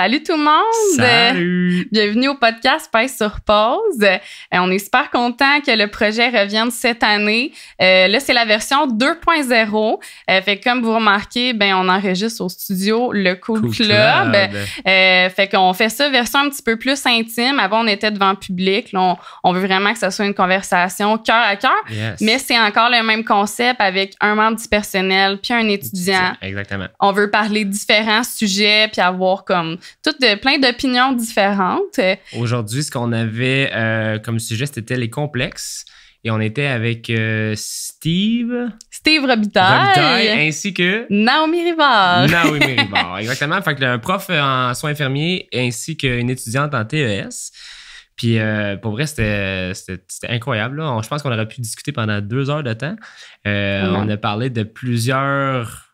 Salut tout le monde! Salut! Bienvenue au podcast Pèse sur pause. On est super content que le projet revienne cette année. Là, c'est la version 2.0. Fait que comme vous remarquez, on enregistre au studio le Cool Club. Fait qu'on fait ça version un petit peu plus intime. Avant, on était devant le public. Là, on veut vraiment que ça soit une conversation cœur à cœur. Yes. Mais c'est encore le même concept avec un membre du personnel puis un étudiant. Exactement. On veut parler de différents sujets puis avoir comme plein d'opinions différentes. Aujourd'hui, ce qu'on avait comme sujet, c'était les complexes. Et on était avec Steve Robitaille ainsi que Naomi Rivard. Naomi Rivard, exactement. Fait que un prof en soins infirmiers ainsi qu'une étudiante en TES. Puis pour vrai, c'était incroyable. Là. Je pense qu'on aurait pu discuter pendant 2 heures de temps. On a parlé de plusieurs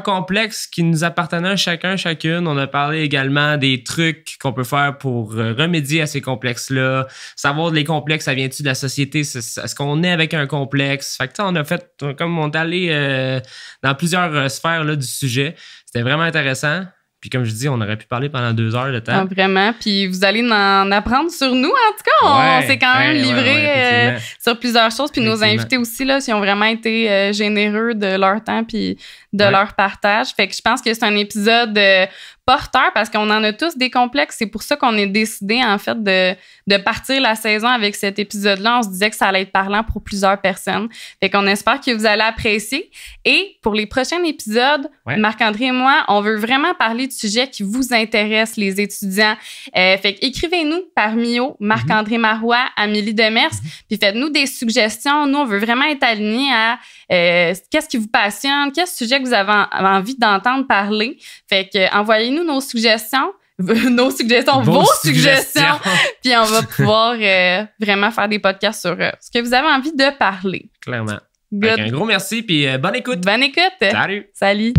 complexes qui nous appartenaient chacune. On a parlé également des trucs qu'on peut faire pour remédier à ces complexes-là. Savoir les complexes, ça vient-tu de la société? Est-ce qu'on est avec un complexe? Fait que on a fait, comme on est allé dans plusieurs sphères là, du sujet. C'était vraiment intéressant. Puis comme je dis, on aurait pu parler pendant 2 heures de temps. Ah, vraiment. Puis vous allez en apprendre sur nous, en tout cas. On s'est quand même livré sur plusieurs choses. Puis nos invités aussi, là, ils ont vraiment été généreux de leur temps puis de leur partage. Fait que je pense que c'est un épisode porteur parce qu'on en a tous des complexes. C'est pour ça qu'on est décidé, en fait, de partir la saison avec cet épisode-là. On se disait que ça allait être parlant pour plusieurs personnes. Fait qu'on espère que vous allez apprécier. Et pour les prochains épisodes, Marc-André et moi, on veut vraiment parler de sujets qui vous intéressent, les étudiants. Fait qu'écrivez-nous par Mio, Marc-André Marois, Amélie Demers, puis faites-nous des suggestions. Nous, on veut vraiment être alignés à qu'est-ce qui vous passionne, quel sujet que vous avez envie d'entendre parler. Fait que envoyez-nous vos suggestions, puis on va pouvoir vraiment faire des podcasts sur ce que vous avez envie de parler. Clairement. Un gros merci, puis bonne écoute. Bonne écoute. Salut. Salut.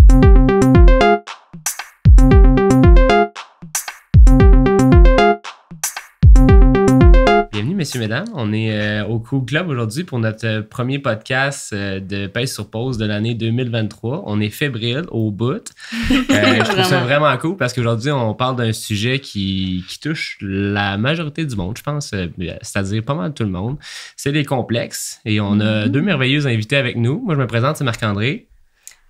Bienvenue, messieurs, mesdames. On est au Cool Club aujourd'hui pour notre premier podcast de Pèse sur pause de l'année 2023. On est fébrile au bout. Je trouve ça vraiment cool parce qu'aujourd'hui, on parle d'un sujet qui touche la majorité du monde, je pense, c'est-à-dire pas mal tout le monde. C'est les complexes. Et on a 2 merveilleux invités avec nous. Moi, je me présente, c'est Marc-André.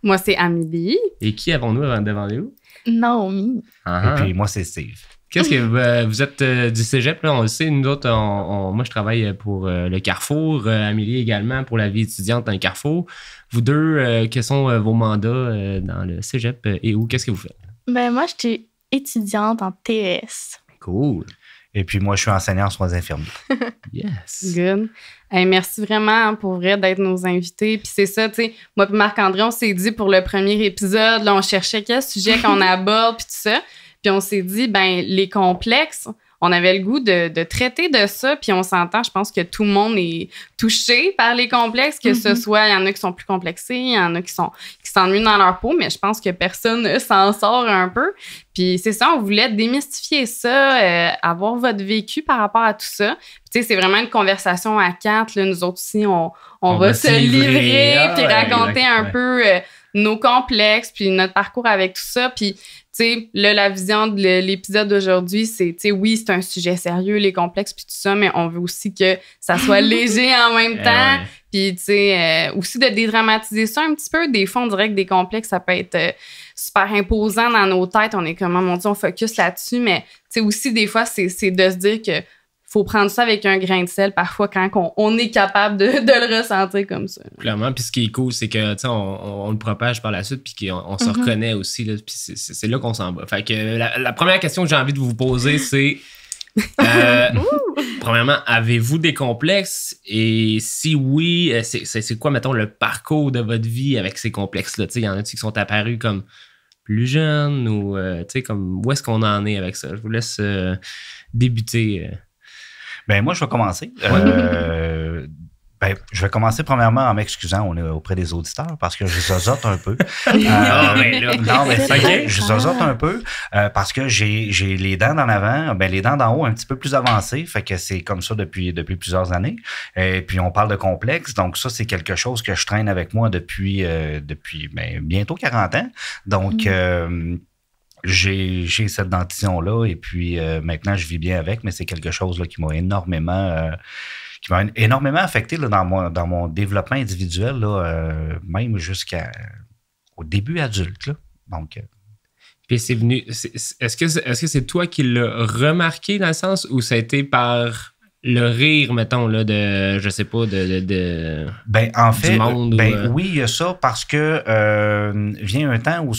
Moi, c'est Amélie. Et qui avons-nous devant nous? Naomi. Et puis moi, c'est Steve. Qu'est-ce que vous êtes du cégep, là, on le sait, nous autres, moi je travaille pour le Carrefour, Amélie également pour la vie étudiante dans le Carrefour. Vous deux, quels sont vos mandats dans le cégep et où? Qu'est-ce que vous faites? Moi, je suis étudiante en TES. Cool. Et puis moi, je suis enseignant en soins infirmiers. Yes. Good. Hey, merci vraiment pour vrai d'être nos invités. Puis c'est ça, tu sais, moi et Marc-André, on s'est dit pour le premier épisode, là, on cherchait quel sujet qu'on aborde puis tout ça. Puis on s'est dit, les complexes, on avait le goût de traiter de ça. Puis on s'entend, je pense que tout le monde est touché par les complexes, que ce soit, il y en a qui sont plus complexés, il y en a qui s'ennuient dans leur peau, mais je pense que personne s'en sort un peu. Puis c'est ça, on voulait démystifier ça, avoir votre vécu par rapport à tout ça. Puis tu sais, c'est vraiment une conversation à 4. Là, nous autres aussi, on va se livrer puis raconter un peu nos complexes, puis notre parcours avec tout ça. Puis tu sais, là, la vision de l'épisode d'aujourd'hui, c'est, tu sais, oui, c'est un sujet sérieux, les complexes puis tout ça, mais on veut aussi que ça soit léger en même temps. Puis, tu sais, aussi de dédramatiser ça un petit peu. Des fois, on dirait que des complexes, ça peut être super imposant dans nos têtes. On est comme, oh mon Dieu, on focus là-dessus. Mais, tu sais, aussi, des fois, c'est de se dire que faut prendre ça avec un grain de sel parfois quand on est capable de le ressentir comme ça. Clairement. Puis ce qui est cool, c'est que on le propage par la suite puis qu'on se reconnaît aussi. Là, puis c'est là qu'on s'en va. Fait que la première question que j'ai envie de vous poser, c'est premièrement, avez-vous des complexes? Et si oui, c'est quoi, mettons, le parcours de votre vie avec ces complexes-là? Il y en a qui sont apparus comme plus jeunes ou comme où est-ce qu'on en est avec ça? Je vous laisse débuter. Moi, je vais commencer. Je vais commencer premièrement en m'excusant auprès des auditeurs parce que je zozote un peu. Je zozote un peu parce que j'ai les dents d'en avant, les dents d'en haut un petit peu plus avancées. Fait que c'est comme ça depuis plusieurs années. Et puis, on parle de complexe. Donc, ça, c'est quelque chose que je traîne avec moi depuis bientôt 40 ans. Donc, j'ai cette dentition-là et puis maintenant, je vis bien avec, mais c'est quelque chose là, qui m'a énormément affecté là, dans mon développement individuel, là, même jusqu'au début adulte. Là. Donc, Puis c'est venu. Est-ce que c'est toi qui l'as remarqué dans le sens où ça a été par le rire, mettons, là, de, je sais pas, ben, en fait, du monde? Oui, il y a ça parce que vient un temps où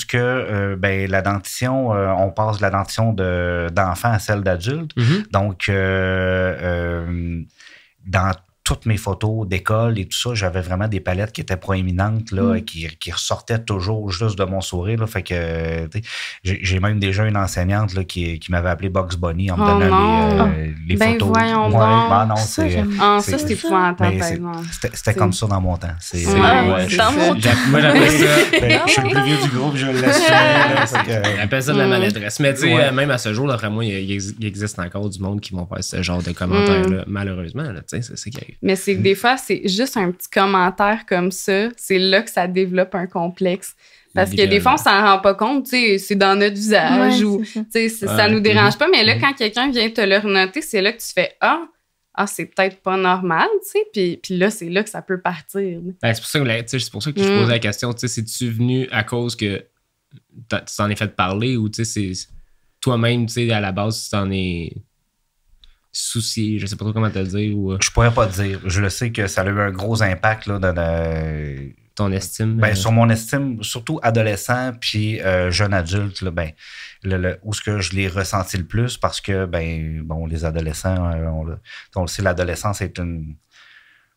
ben, la dentition, on passe de la dentition d'enfant à celle d'adulte. Mm-hmm. Donc, dans toutes mes photos d'école et tout ça, j'avais vraiment des palettes qui étaient proéminentes, là, qui ressortaient toujours juste de mon sourire. Là, fait que j'ai même déjà une enseignante là, qui m'avait appelé Bugs Bunny en me donnant les photos. Voyons donc. Ben non, ça, c'est épouvantable. C'était comme ça dans mon temps. Moi, j'appelle ça. Je suis le plus vieux du groupe, je l'assume. J'appelle ça de la maladresse. Mais tu sais, même à ce jour, d'après moi, il existe encore du monde qui vont faire ce genre de commentaires-là, malheureusement. Là, c'est ce qui arrive. Mais c'est que des fois, c'est juste un petit commentaire comme ça, c'est là que ça développe un complexe. Parce que des fois, on s'en rend pas compte, tu sais, c'est dans notre visage ou, tu sais, ça nous dérange pas. Mais là, quand quelqu'un vient te le renoter, c'est là que tu fais « Ah, c'est peut-être pas normal, tu sais. » Puis là, c'est là que ça peut partir. Ben, c'est pour ça que je posais la question, tu sais, c'est-tu venu à cause que tu t'en es fait parler ou, tu sais, c'est toi-même, tu sais, à la base, tu t'en es soucié, je sais pas trop comment te le dire. Ou... Je pourrais pas te dire. Je le sais que ça a eu un gros impact là, dans ton estime. Ben, sur mon estime, surtout adolescent puis jeune adulte, là, ben, où est-ce que je l'ai ressenti le plus parce que, ben, bon, les adolescents, on le sait, l'adolescence est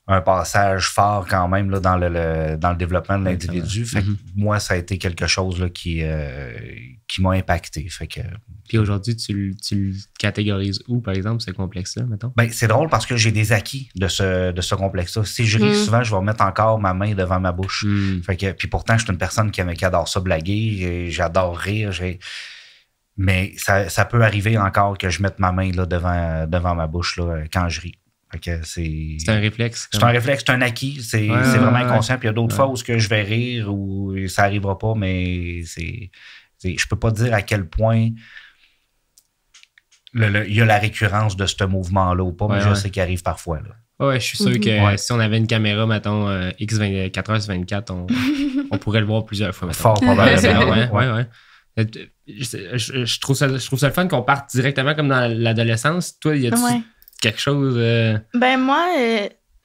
un passage fort quand même là, dans le développement de l'individu. Fait que moi, ça a été quelque chose là, qui m'a impacté. Fait que, puis aujourd'hui, tu le catégorises où, par exemple, ce complexe-là, mettons? Ben, c'est drôle parce que j'ai des acquis de ce complexe-là. Si je ris souvent, je vais mettre encore ma main devant ma bouche. Fait que, puis pourtant, je suis une personne qui adore ça blaguer. J'adore rire. Mais ça peut arriver encore que je mette ma main là, devant ma bouche là, quand je ris. C'est un réflexe. C'est un réflexe, c'est un acquis. C'est vraiment inconscient. Puis il y a d'autres fois où je vais rire ou ça n'arrivera pas, mais je peux pas dire à quel point il y a la récurrence de ce mouvement-là ou pas, mais je sais qu'il arrive parfois. Là. Ouais, je suis sûr que si on avait une caméra, mettons, 4h/24, on pourrait le voir plusieurs fois. Mettons. Fort probablement. Ouais. Je trouve ça le fun qu'on parte directement comme dans l'adolescence. Toi, y a-tu quelque chose... Ben moi,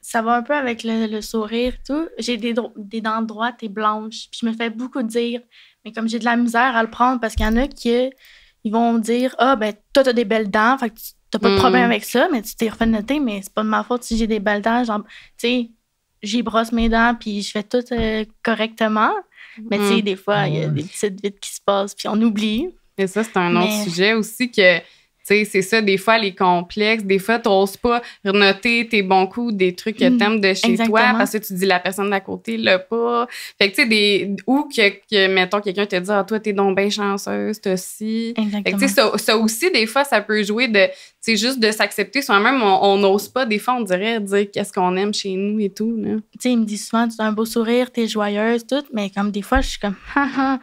ça va un peu avec le sourire et tout. J'ai des dents droites et blanches. Puis je me fais beaucoup dire, mais comme j'ai de la misère à le prendre parce qu'il y en a qui ils vont dire « Ah, ben toi, t'as des belles dents, fait que t'as pas de problème avec ça, mais tu t'es refait noter, mais c'est pas de ma faute si j'ai des belles dents. » Genre, tu sais, j'y brosse mes dents puis je fais tout correctement. Mais tu sais, des fois, il y a des petites vites qui se passent puis on oublie. Et ça, c'est un autre sujet aussi que... Tu sais, c'est ça, des fois, les complexes, des fois, tu n'oses pas noter tes bons coups, des trucs que t'aimes de chez toi, parce que tu dis la personne d'à côté l'a pas. Fait que, tu sais, ou que, mettons, quelqu'un te dit « Ah, toi, t'es donc bien chanceuse, toi aussi. » Exactement. Fait que, tu sais, ça aussi, des fois, ça peut jouer de, tu sais, juste de s'accepter soi-même. On n'ose pas, des fois, on dirait dire qu'est-ce qu'on aime chez nous et tout, là. Tu sais, il me dit souvent « Tu as un beau sourire, t'es joyeuse, tout. » Mais comme des fois, je suis comme « Haha,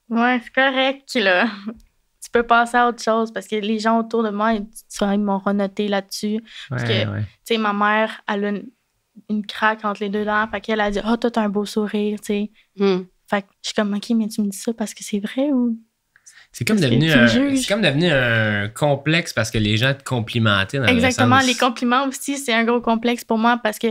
ouais, c'est correct, là. » Tu peux passer à autre chose parce que les gens autour de moi, ils m'ont renoté là-dessus. Parce que, tu sais, ma mère, elle a une craque entre les deux dents. Fait qu'elle a dit « Ah, toi, t'as un beau sourire, tu sais. » Fait que je suis comme « OK, mais tu me dis ça parce que c'est vrai ou... » C'est comme devenu un complexe parce que les gens te complimentaient. Exactement. Les compliments aussi, c'est un gros complexe pour moi parce que,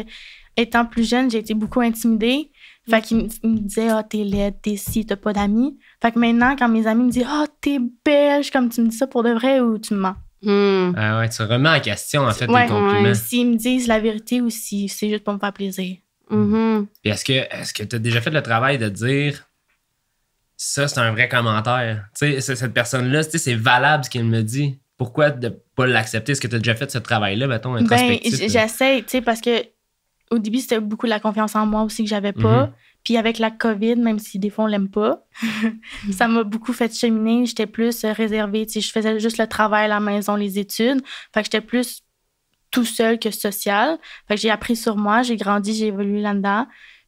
étant plus jeune, j'ai été beaucoup intimidée. Fait qu'il me disait « Ah, t'es laide, t'es ci, t'as pas d'amis. » Fait que maintenant, quand mes amis me disent « Ah, t'es belle », je suis comme « Tu me dis ça pour de vrai ou tu me mens? » Ah ouais, tu remets en question, en fait, les compliments. S'ils me disent la vérité ou si c'est juste pour me faire plaisir. Puis est-ce que t'as déjà fait le travail de dire « Ça, c'est un vrai commentaire. » Tu sais, cette personne-là, c'est valable ce qu'elle me dit. Pourquoi de pas l'accepter? Est-ce que t'as déjà fait ce travail-là, mettons, introspectif? Ben, j'essaie, tu sais, parce que au début, c'était beaucoup la confiance en moi aussi que j'avais pas. Puis avec la COVID, même si des fois on l'aime pas, ça m'a beaucoup fait cheminer. J'étais plus réservée. Tu sais, je faisais juste le travail à la maison, les études. Fait que j'étais plus tout seul que social. Fait que j'ai appris sur moi, j'ai grandi, j'ai évolué là-dedans.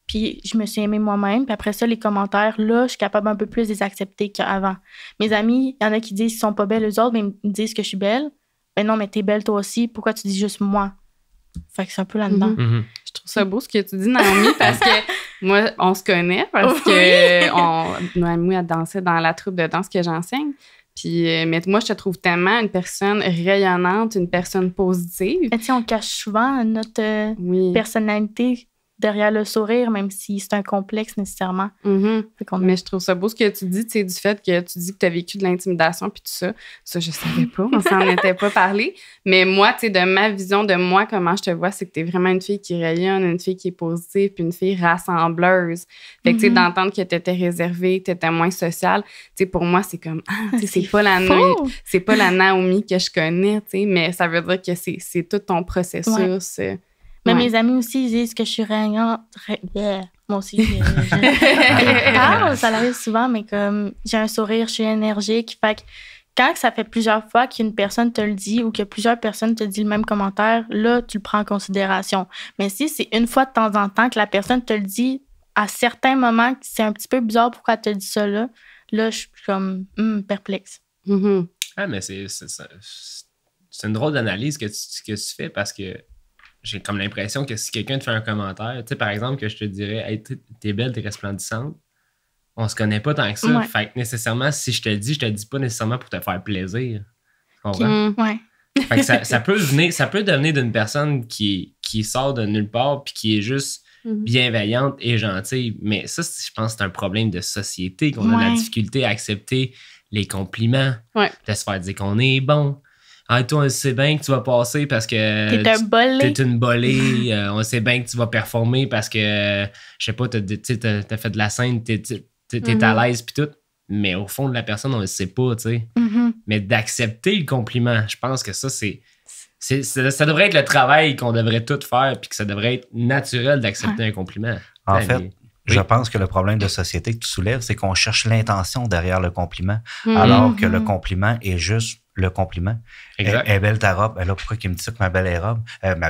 puis je me suis aimée moi-même. Puis après ça, les commentaires, là, je suis capable un peu plus de les accepter qu'avant. Mes amis, il y en a qui disent qu'ils sont pas belles eux autres, mais ils me disent que je suis belle. Ben non, mais t'es belle toi aussi. Pourquoi tu dis juste moi? Fait que c'est un peu là-dedans. Je trouve ça beau ce que tu dis, Naomi, parce que moi, on se connaît, parce que Naomi a dansé dans la troupe de danse que j'enseigne. Puis, mais moi, je te trouve tellement une personne rayonnante, une personne positive. Mais tu sais, on cache souvent notre personnalité derrière le sourire, même si c'est un complexe nécessairement. Mais je trouve ça beau ce que tu dis, tu sais, du fait que tu dis que tu as vécu de l'intimidation puis tout ça. Ça, je savais pas, on s'en était pas parlé. Mais moi, tu sais, de ma vision de moi, comment je te vois, c'est que tu es vraiment une fille qui rayonne, une fille qui est positive puis une fille rassembleuse. Fait que, tu sais, d'entendre que tu étais réservée, que tu étais moins sociale, tu sais, pour moi, c'est comme, c'est pas la Naomi que je connais, tu sais, mais ça veut dire que c'est tout ton processus. Mais mes amis aussi, ils disent que je suis rayonnante. Moi aussi, ça arrive souvent, mais comme j'ai un sourire, je suis énergique. Fait que quand ça fait plusieurs fois qu'une personne te le dit ou que plusieurs personnes te disent le même commentaire, là, tu le prends en considération. Mais si c'est une fois de temps en temps que la personne te le dit, à certains moments, c'est un petit peu bizarre pourquoi elle te dit ça là, je suis comme perplexe. Ah, mais c'est une drôle d'analyse que tu fais parce que j'ai comme l'impression que si quelqu'un te fait un commentaire, tu sais, par exemple, que je te dirais, hey, t'es belle, t'es resplendissante, on se connaît pas tant que ça. Fait que nécessairement, si je te le dis pas nécessairement pour te faire plaisir. Tu comprends? Fait que ça peut devenir d'une personne qui sort de nulle part puis qui est juste bienveillante et gentille. Mais ça, je pense que c'est un problème de société, qu'on a la difficulté à accepter les compliments, de se faire dire qu'on est bon. Ah, toi, on sait bien que tu vas passer parce que t'es une bolée. On sait bien que tu vas performer parce que, je sais pas, t'as fait de la scène, t'es à l'aise pis tout. Mais au fond de la personne, on le sait pas, tu sais. Mais d'accepter le compliment, je pense que ça, ça devrait être le travail qu'on devrait tout faire puis que ça devrait être naturel d'accepter un compliment. En fait, je pense que le problème de société que tu soulèves, c'est qu'on cherche l'intention derrière le compliment, alors que le compliment est juste le compliment. Exact. Est belle ta robe? Là, pourquoi qu'il me dit que ma belle est robe? Ma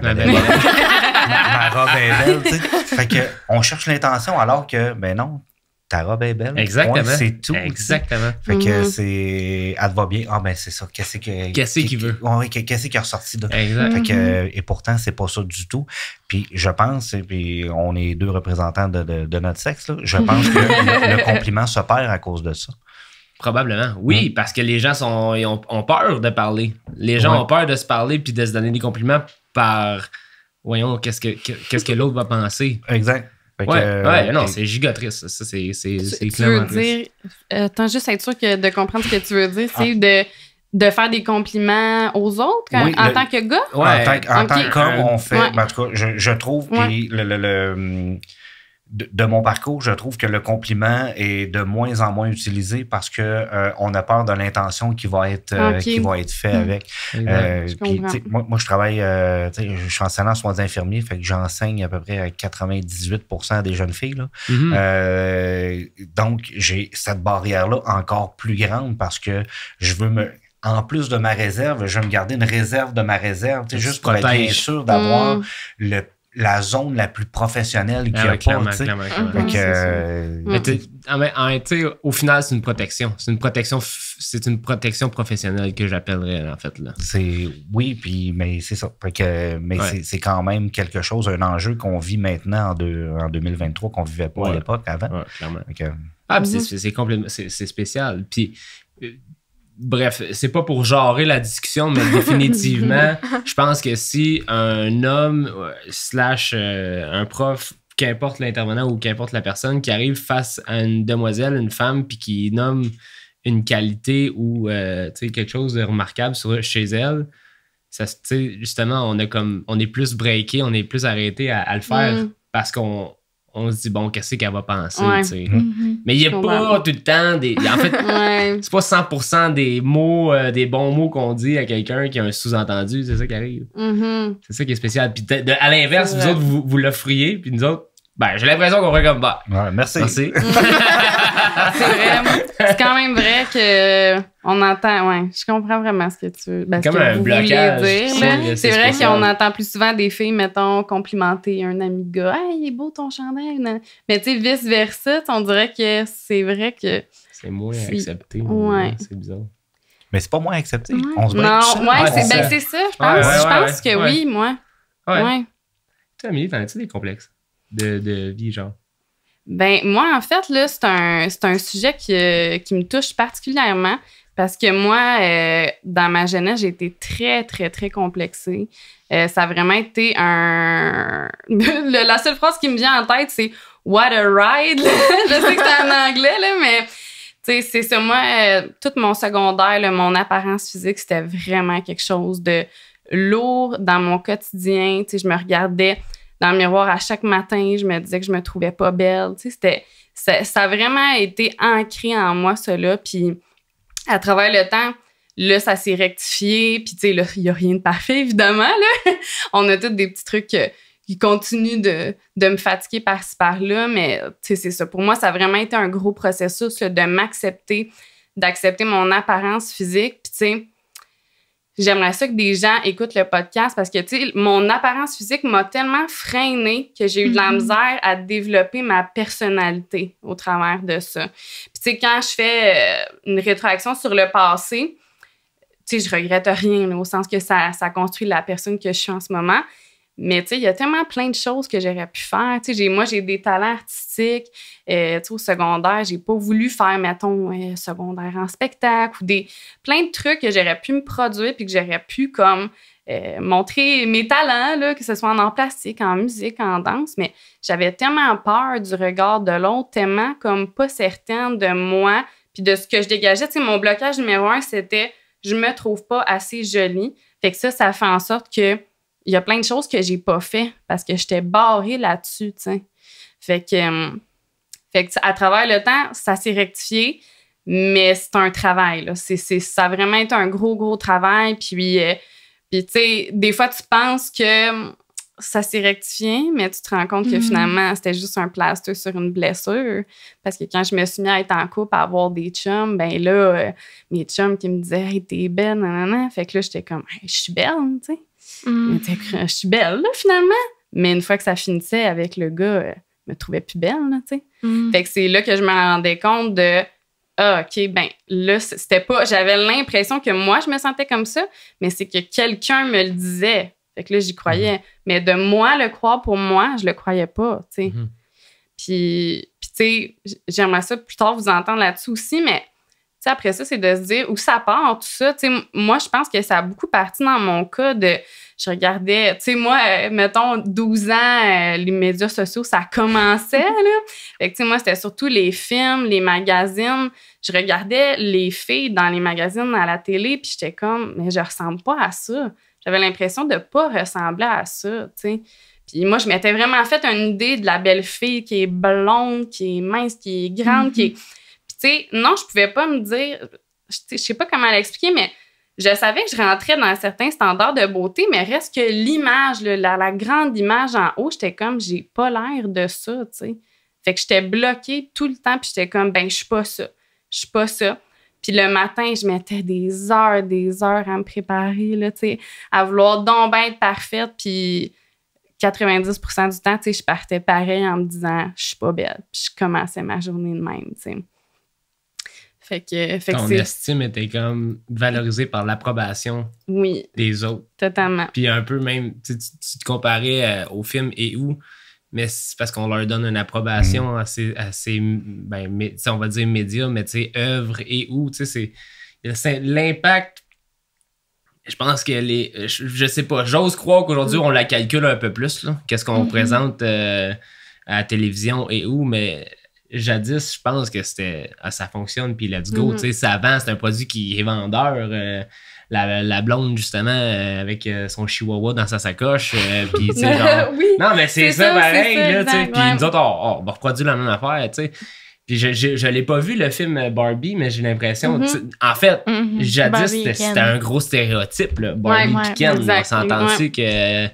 robe est belle, tu sais. Fait que on cherche l'intention alors que, ben non, ta robe est belle. Exactement. C'est tout. Exactement. Fait que c'est... Elle te va bien. Ah, ben c'est ça. Qu'est-ce qu'il veut? Qu'est-ce qui est ressorti de... Exact. Fait que, et pourtant, c'est pas ça du tout. Puis je pense, puis on est deux représentants de notre sexe, là, je pense que le compliment se perd à cause de ça. Probablement. Oui, parce que les gens ont peur de parler. Les gens ont peur de se parler puis de se donner des compliments par... Voyons, qu'est-ce que l'autre va penser. Exact. Non, c'est gigatrice. Ça, c'est tu veux dire... Attends, juste être sûr de comprendre ce que tu veux dire. C'est de faire des compliments aux autres en tant que gars? En tant qu'homme, on fait... En tout cas, je trouve... Puis de mon parcours, je trouve que le compliment est de moins en moins utilisé parce que on a peur de l'intention qui va être fait avec. Puis, moi, je travaille, je suis enseignant en soins infirmiers, fait que j'enseigne à peu près à 98% des jeunes filles. Là. Donc, j'ai cette barrière-là encore plus grande parce que je veux en plus de ma réserve, je vais me garder une réserve de ma réserve, juste pour être bien sûr d'avoir la zone la plus professionnelle qu'il y a pas. Au final, c'est une protection. C'est une protection professionnelle que j'appellerais, en fait. Là. Mais c'est ça. C'est quand même quelque chose, un enjeu qu'on vit maintenant en 2023 qu'on vivait pas à l'époque avant. Ouais, clairement. C'est spécial. Puis... Bref, c'est pas pour genrer la discussion, mais définitivement, je pense que si un homme / un prof, qu'importe l'intervenant ou qu'importe la personne, qui arrive face à une demoiselle, une femme, puis qui nomme une qualité ou quelque chose de remarquable chez elle, ça, justement, on est plus breaké, on est plus arrêté à le faire parce qu'on se dit, bon, qu'est-ce qu'elle va penser? Mais il n'y a pas tout le temps en fait, c'est pas 100% des mots, des bons mots qu'on dit à quelqu'un qui a un sous-entendu. C'est ça qui arrive. C'est ça qui est spécial. Puis à l'inverse, vous autres, vous l'offriez, puis nous autres, Ben, j'ai l'impression qu'on ferait comme bah. Ouais, merci. Merci. C'est vrai. C'est quand même vrai que on entend. Ouais, je comprends vraiment ce que tu. Ben, Comme ce que un vous blocage, voulez dire. c'est Là. ça, C'est c'est vrai spécial. qu'on entend plus souvent des filles, mettons, complimenter un ami de gars. Hey, il est beau ton chandail. Non. Mais tu sais, vice-versa, on dirait que c'est vrai que. C'est moins Si. accepté. Ouais. C'est bizarre. Mais c'est pas moins accepté. Ouais. On se break Non, tout seul. ouais, Ouais, c'est c'est ben, ça. c'est ça, je pense. Ouais, Je ouais, pense que ouais. oui, moi. Ouais. Ouais. Toi, Amélie, t'en as-tu des complexes de vie, genre? Ben, moi, en fait, là, c'est un sujet qui me touche particulièrement parce que moi, dans ma jeunesse, j'ai été très, très, très complexée. Ça a vraiment été la seule phrase qui me vient en tête, c'est « What a ride! » Je sais que c'est en anglais, là, mais tu sais, c'est ça. Moi, tout mon secondaire, là, mon apparence physique, c'était vraiment quelque chose de lourd dans mon quotidien. Tu sais, je me regardais dans le miroir à chaque matin, je me disais que je me trouvais pas belle. Tu sais, ça a vraiment été ancré en moi, ça-là. Puis, à travers le temps, là, ça s'est rectifié. Puis, tu sais, là, il n'y a rien de parfait, évidemment, là. On a tous des petits trucs qui continuent de me fatiguer par-ci, par-là. Mais, tu sais, c'est ça. Pour moi, ça a vraiment été un gros processus, là, de m'accepter, d'accepter mon apparence physique. Puis, tu sais, j'aimerais ça que des gens écoutent le podcast parce que, tu sais, mon apparence physique m'a tellement freinée que j'ai eu de la misère à développer ma personnalité au travers de ça. Puis, tu sais, quand je fais une rétroaction sur le passé, tu sais, je regrette rien, là, au sens que ça construit la personne que je suis en ce moment. Mais, tu sais, il y a tellement plein de choses que j'aurais pu faire. Tu sais, moi, j'ai des talents artistiques. Tu sais, au secondaire, j'ai pas voulu faire, mettons, secondaire en spectacle ou plein de trucs que j'aurais pu me produire puis que j'aurais pu, comme, montrer mes talents, là, que ce soit en art plastique, en musique, en danse. Mais j'avais tellement peur du regard de l'autre, tellement, comme, pas certaine de moi puis de ce que je dégageais. Tu sais, mon blocage numéro 1, c'était « je me trouve pas assez jolie ». Fait que ça fait en sorte que il y a plein de choses que j'ai pas fait parce que j'étais barrée là-dessus, tu sais. Fait que à travers le temps, ça s'est rectifié, mais c'est un travail, là. Ça a vraiment été un gros, gros travail. Puis tu sais, des fois, tu penses que ça s'est rectifié, mais tu te rends compte que finalement, c'était juste un plaster sur une blessure. Parce que quand je me suis mis à être en couple, à avoir des chums, ben là, mes chums qui me disaient « Hey, t'es belle, nanana ». Fait que là, j'étais comme hey, « Je suis belle, tu sais ». Je suis belle, là, finalement. Mais une fois que ça finissait avec le gars, je me trouvais plus belle, là, tu sais. Fait que c'est là que je me rendais compte de ah, OK, ben là, c'était pas... J'avais l'impression que moi, je me sentais comme ça, mais c'est que quelqu'un me le disait. Fait que là, j'y croyais. Mais de moi le croire pour moi, je le croyais pas, tu sais. Puis tu sais, j'aimerais ça plus tard vous entendre là-dessus aussi, mais tu sais, après ça, c'est de se dire où ça part, tout ça. Tu sais, moi, je pense que ça a beaucoup parti dans mon cas de... Je regardais... Tu sais, moi, mettons, 12 ans, les médias sociaux, ça commençait, là. Fait que, tu sais, moi, c'était surtout les films, les magazines. Je regardais les filles dans les magazines à la télé, puis j'étais comme... Mais je ressemble pas à ça. J'avais l'impression de pas ressembler à ça, tu sais. Puis moi, je m'étais vraiment fait une idée de la belle fille qui est blonde, qui est mince, qui est grande, qui est... Tu sais, non, je pouvais pas me dire... Je sais pas comment l'expliquer, mais je savais que je rentrais dans certains standards de beauté, mais reste que l'image, la grande image en haut, j'étais comme, j'ai pas l'air de ça, tu sais. Fait que j'étais bloquée tout le temps, puis j'étais comme, ben, je suis pas ça. Je suis pas ça. Puis le matin, je mettais des heures à me préparer, là, tu sais, à vouloir donc ben être parfaite, puis 90% du temps, tu sais, je partais pareil en me disant, je suis pas belle. Puis je commençais ma journée de même, tu sais. Fait que ton estime était comme valorisée par l'approbation des autres. Totalement. Puis un peu même, tu te comparais au film Et où, mais c'est parce qu'on leur donne une approbation assez ben, on va dire médias, mais tu sais, œuvre Et où, tu sais, c'est l'impact. Je pense que je sais pas, j'ose croire qu'aujourd'hui, on la calcule un peu plus, là, qu'est-ce qu'on présente à la télévision Et où, mais jadis, je pense que c'était ça fonctionne, puis let's go. Tu sais, avant, c'est un produit qui est vendeur. La blonde, justement, avec son chihuahua dans sa sacoche. Puis, tu sais, genre... Non, mais c'est ça pareil, là, tu sais. Puis nous autres, on va reproduire la même affaire, tu sais. Puis je l'ai pas vu, le film Barbie, mais j'ai l'impression... En fait, jadis, c'était un gros stéréotype, là. Barbie et Ken, on s'entend-tu que...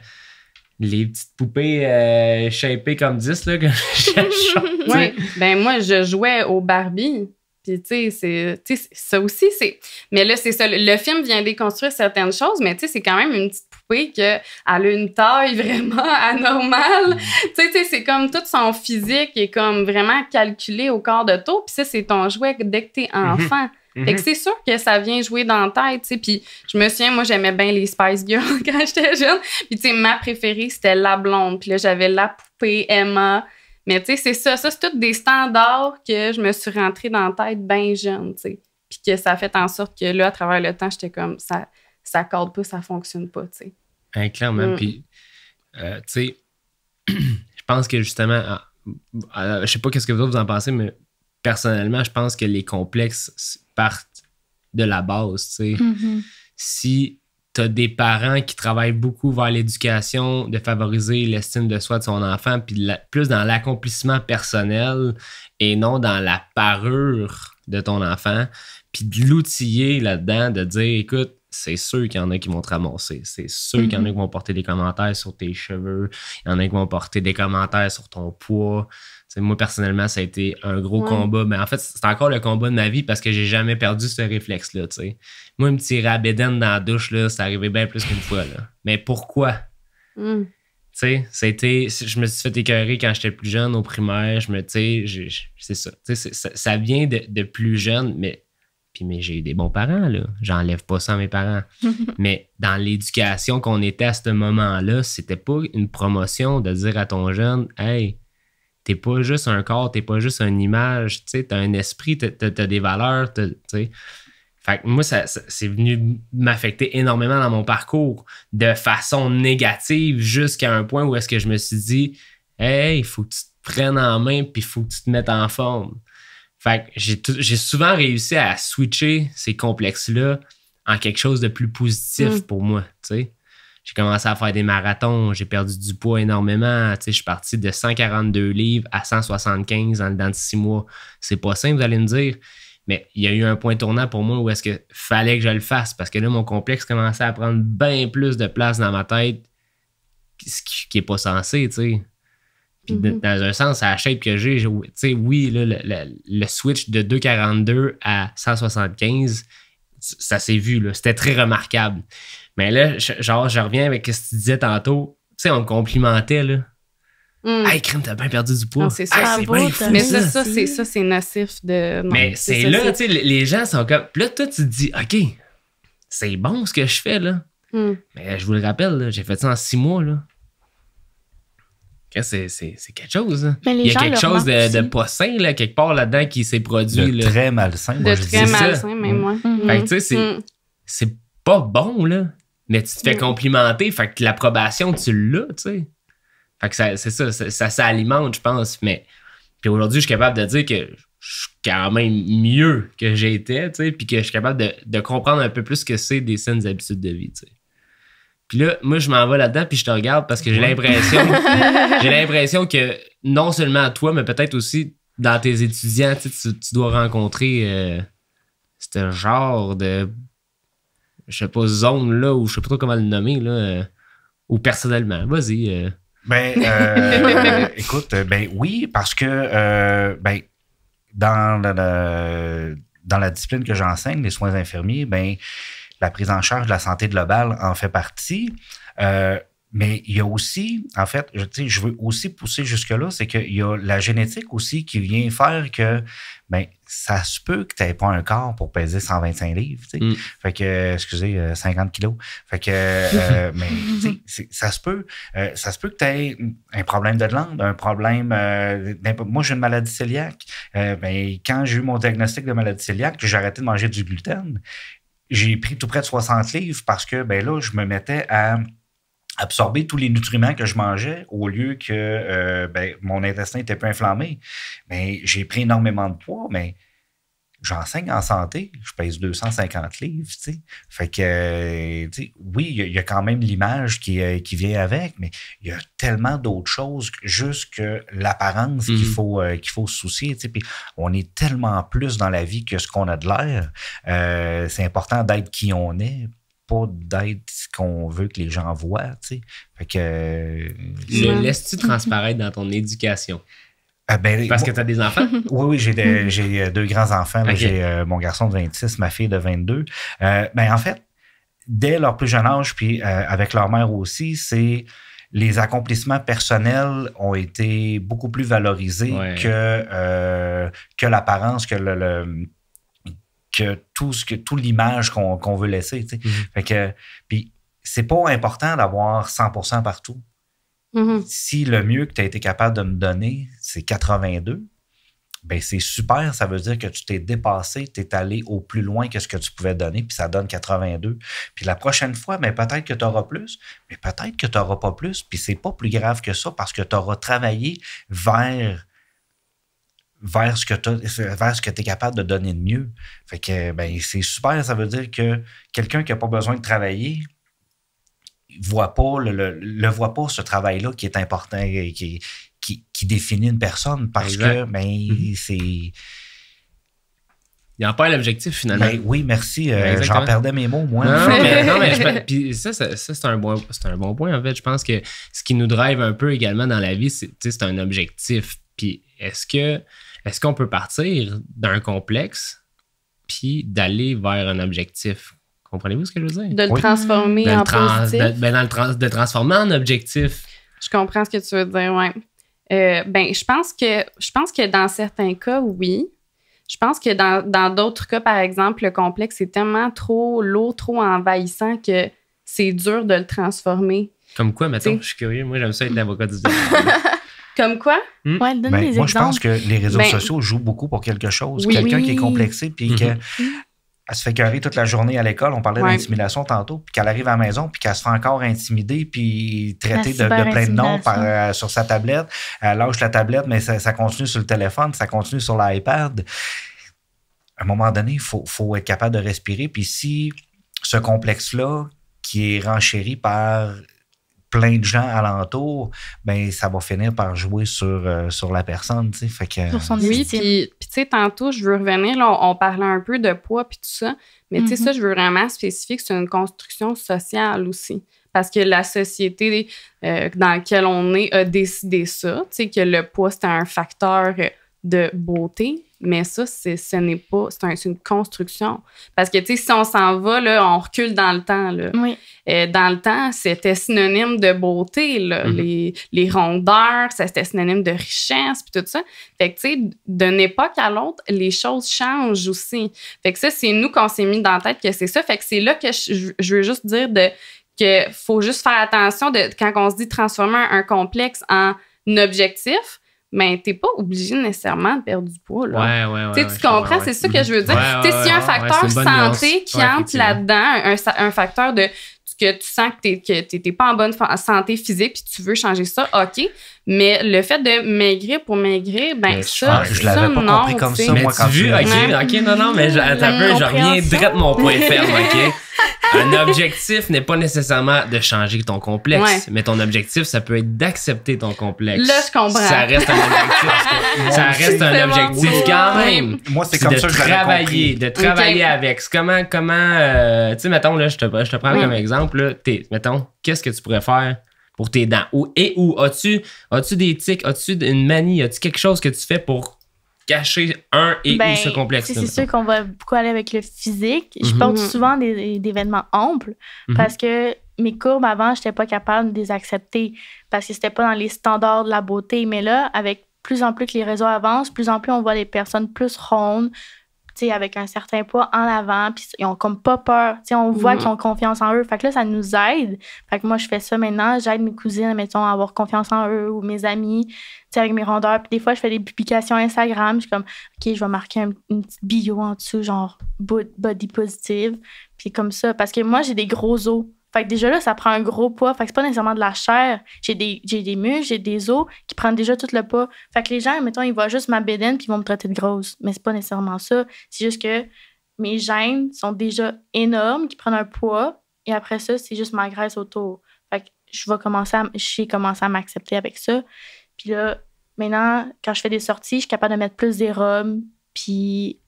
les petites poupées shapées comme 10, là, que je Ouais. Ben, moi, je jouais au Barbie. Puis, tu sais, ça aussi, c'est... Mais là, c'est ça. Le film vient déconstruire certaines choses, mais tu sais, c'est quand même une petite poupée qu'elle a une taille vraiment anormale. Tu sais, c'est comme tout son physique est comme vraiment calculé au quart de tour. Puis ça, c'est ton jouet dès que t'es enfant. Fait que c'est sûr que ça vient jouer dans la tête, tu sais. Puis je me souviens, moi, j'aimais bien les Spice Girls quand j'étais jeune. Puis, tu sais, ma préférée, c'était la blonde. Puis là, j'avais la poupée Emma. Mais tu sais, c'est ça. Ça, c'est tous des standards que je me suis rentrée dans la tête bien jeune, tu sais. Puis que ça a fait en sorte que là, à travers le temps, j'étais comme, ça corde pas, ça fonctionne pas, tu sais. Clairement. Puis, tu sais, je pense que justement, je sais pas qu'est-ce que vous autres vous en pensez, mais personnellement, je pense que les complexes partent de la base, tu sais. Si t'as des parents qui travaillent beaucoup vers l'éducation, de favoriser l'estime de soi de son enfant, puis plus dans l'accomplissement personnel et non dans la parure de ton enfant, puis de l'outiller là-dedans, de dire, écoute, c'est sûr qu'il y en a qui vont te ramasser. C'est sûr qu'il y en a qui vont porter des commentaires sur tes cheveux. Il y en a qui vont porter des commentaires sur ton poids. T'sais, moi, personnellement, ça a été un gros combat. Mais en fait, c'est encore le combat de ma vie parce que j'ai jamais perdu ce réflexe-là. T'sais. Moi, me tirer à bédaine dans la douche, là, c'est arrivé bien plus qu'une fois. Là. Mais pourquoi? T'sais, je me suis fait écœurer quand j'étais plus jeune, au primaire. C'est ça. Ça vient de plus jeune, mais j'ai eu des bons parents, là. J'enlève pas ça à mes parents. Mais dans l'éducation qu'on était à ce moment-là, c'était pas une promotion de dire à ton jeune, hey, t'es pas juste un corps, t'es pas juste une image, tu sais, t'as un esprit, t'as des valeurs, tu sais. Fait que moi, c'est venu m'affecter énormément dans mon parcours de façon négative jusqu'à un point où est-ce que je me suis dit, hey, il faut que tu te prennes en main puis il faut que tu te mettes en forme. Fait que j'ai souvent réussi à switcher ces complexes-là en quelque chose de plus positif pour moi, tu sais. J'ai commencé à faire des marathons, j'ai perdu du poids énormément, tu sais, je suis parti de 142 livres à 175 en dedans de 6 mois. C'est pas simple, vous allez me dire, mais il y a eu un point tournant pour moi où est-ce que fallait que je le fasse parce que là, mon complexe commençait à prendre bien plus de place dans ma tête, ce qui est pas censé, tu sais. Puis dans un sens, à la shape que j'ai, tu sais, oui, là, le switch de 2,42 à 175, ça s'est vu, là. C'était très remarquable. Mais là, je reviens avec ce que tu disais tantôt. Tu sais, on me complimentait, là. Hey, crème, t'as bien perdu du poids. Non, c'est ça. Hey, c'est bien fou, mais ça, c'est nocif de... Non, mais c'est là, tu sais, les gens sont comme... Puis là, toi, tu te dis, OK, c'est bon ce que je fais, là. Mais je vous le rappelle, là, j'ai fait ça en 6 mois, là. C'est quelque chose. Hein. Il y a quelque chose de pas sain, là, quelque part là-dedans qui s'est produit. De là. très malsain. Moi, de très malsain, même moi. Fait que tu sais, c'est pas bon, là. Mais tu te fais complimenter, fait que l'approbation, tu l'as, tu sais. Fait que c'est ça s'alimente, je pense. Mais puis aujourd'hui, je suis capable de dire que je suis quand même mieux que j'étais, tu sais, puis que je suis capable de comprendre un peu plus ce que c'est des saines habitudes de vie, tu sais. Puis là, moi, je m'en vais là-dedans, puis je te regarde parce que j'ai l'impression que non seulement toi, mais peut-être aussi dans tes étudiants, tu dois rencontrer ce genre de, je sais pas, zone-là, ou je sais pas trop comment le nommer, là, ou personnellement. Vas-y. Écoute, oui, parce que dans la discipline que j'enseigne, les soins infirmiers, la prise en charge de la santé globale en fait partie. Mais il y a aussi, en fait, je veux aussi pousser jusque-là, c'est qu'il y a la génétique aussi qui vient faire que ça se peut que tu n'aies pas un corps pour peser 125 livres. Fait que, 50 kilos. Fait que, ça se peut. Ça se peut que tu aies un problème de glande, un problème. Moi, j'ai une maladie cœliaque. Quand j'ai eu mon diagnostic de maladie cœliaque, j'ai arrêté de manger du gluten. J'ai pris tout près de 60 livres parce que là, je me mettais à absorber tous les nutriments que je mangeais au lieu que mon intestin était peu inflammé. Mais j'ai pris énormément de poids, mais j'enseigne en santé, je pèse 250 livres, tu sais. Fait que, oui, il y a quand même l'image qui vient avec, mais il y a tellement d'autres choses que juste que l'apparence qu'il faut se soucier, tu sais. Puis on est tellement plus dans la vie que ce qu'on a de l'air. C'est important d'être qui on est. pas d'être ce qu'on veut que les gens voient, tu sais. Fait que... Le laisses-tu transparaître dans ton éducation? Parce que tu as des enfants? Oui, j'ai 2 grands-enfants. Okay. J'ai mon garçon de 26, ma fille de 22. En fait, dès leur plus jeune âge, puis avec leur mère aussi, c'est les accomplissements personnels ont été beaucoup plus valorisés que l'apparence, que tout l'image qu'on veut laisser. Tu sais. Fait que, puis c'est pas important d'avoir 100% partout. Si le mieux que tu as été capable de me donner, c'est 82, ben c'est super. Ça veut dire que tu t'es dépassé, tu es allé au plus loin que ce que tu pouvais donner, puis ça donne 82. Puis la prochaine fois, ben peut-être que tu auras plus, mais peut-être que tu n'auras pas plus. Puis c'est pas plus grave que ça parce que tu auras travaillé vers ce que tu es capable de donner de mieux. Fait que ben c'est super. Ça veut dire que quelqu'un qui n'a pas besoin de travailler voit pas voit pas ce travail-là qui est important, qui définit une personne parce que c'est... Il en perd l'objectif, finalement. Ben, oui, merci. J'en perdais mes mots, moi. Non, mais puis ça c'est un bon point, en fait. Je pense que ce qui nous drive un peu également dans la vie, c'est un objectif. Puis est-ce qu'on peut partir d'un complexe puis d'aller vers un objectif? Comprenez-vous ce que je veux dire? De le transformer en positif. De transformer en objectif. Je comprends ce que tu veux dire, oui. Je pense que dans certains cas, oui. Je pense que dans d'autres cas, par exemple, le complexe est tellement trop lourd, trop envahissant que c'est dur de le transformer. Comme quoi, mettons? Je suis curieux. Moi, j'aime ça être l'avocat du diable. Comme quoi? Ouais, donne des exemples. Je pense que les réseaux sociaux jouent beaucoup pour quelque chose. Quelqu'un qui est complexé puis qu'elle se fait écœurer toute la journée à l'école. On parlait d'intimidation tantôt. Puis qu'elle arrive à la maison puis qu'elle se fait encore intimider puis traiter de plein de noms sur sa tablette. Elle lâche la tablette, mais ça continue sur le téléphone, ça continue sur l'iPad. À un moment donné, il faut être capable de respirer. Puis si ce complexe-là, qui est renchéri par plein de gens alentour, ben ça va finir par jouer sur la personne, tu sais. Fait que sur son puis tu sais, tantôt, je veux revenir, là, on parlait un peu de poids puis tout ça, mais tu sais, ça, je veux vraiment spécifier que c'est une construction sociale aussi. Parce que la société dans laquelle on est a décidé ça, tu sais, que le poids, c'était un facteur de beauté, mais ça, ce n'est pas... C'est une construction. Parce que, tu sais, si on s'en va, là, on recule dans le temps, là. Oui. Dans le temps, c'était synonyme de beauté, là. Les rondeurs, c'était synonyme de richesse, puis tout ça. Fait que, tu sais, d'une époque à l'autre, les choses changent aussi. Fait que ça, c'est nous qu'on s'est mis dans la tête que c'est ça. Fait que c'est là que je veux juste dire que faut juste faire attention quand on se dit transformer un complexe en objectif, mais t'es pas obligé nécessairement de perdre du poids, là. Ouais. Tu comprends? C'est ça que je veux dire. Tu sais, s'il y a un facteur santé qui entre là-dedans, un facteur de que tu sens que t'es pas en bonne santé physique puis tu veux changer ça, OK. Mais le fait de maigrir pour maigrir, ben ça, je l'avais pas compris comme ça, moi, quand tu OK, non, mais attends un peu, je reviens direct mon point ferme, OK? Un objectif n'est pas nécessairement de changer ton complexe, mais ton objectif, ça peut être d'accepter ton complexe. Là, je comprends. Ça reste un objectif. Ça reste un objectif quand même. Moi, c'est comme ça que je l'avais compris. De travailler avec. Comment tu sais, mettons, là, je te prends comme exemple, là, mettons, qu'est-ce que tu pourrais faire pour tes dents? Où as-tu des tics? As-tu une manie? As-tu quelque chose que tu fais pour cacher ou ce complexe? C'est sûr qu'on va beaucoup aller avec le physique. Je porte souvent des vêtements amples parce que mes courbes avant, je n'étais pas capable de les accepter parce que c'était pas dans les standards de la beauté. Mais là, avec plus en plus que les réseaux avancent, plus en plus on voit des personnes plus rondes, avec un certain poids en avant, puis ils ont comme pas peur. On voit qu'ils ont confiance en eux. Fait que là, ça nous aide. Fait que moi, je fais ça maintenant. J'aide mes cousines, mettons, à avoir confiance en eux ou mes amis, avec mes rondeurs. Puis des fois, je fais des publications Instagram. Je suis comme, OK, je vais marquer une petite bio en dessous, genre body positive. Puis comme ça, parce que moi, j'ai des gros os. Fait que déjà là, ça prend un gros poids. Fait que c'est pas nécessairement de la chair. J'ai des muscles, j'ai des os qui prennent déjà tout le poids. Fait que les gens, mettons, ils voient juste ma bédaine puis ils vont me traiter de grosse. Mais c'est pas nécessairement ça. C'est juste que mes gènes sont déjà énormes, qui prennent un poids. Et après ça, c'est juste ma graisse autour. Fait que j'ai commencé à m'accepter avec ça. Puis là, maintenant, quand je fais des sorties, je suis capable de mettre plus des robes. Puis,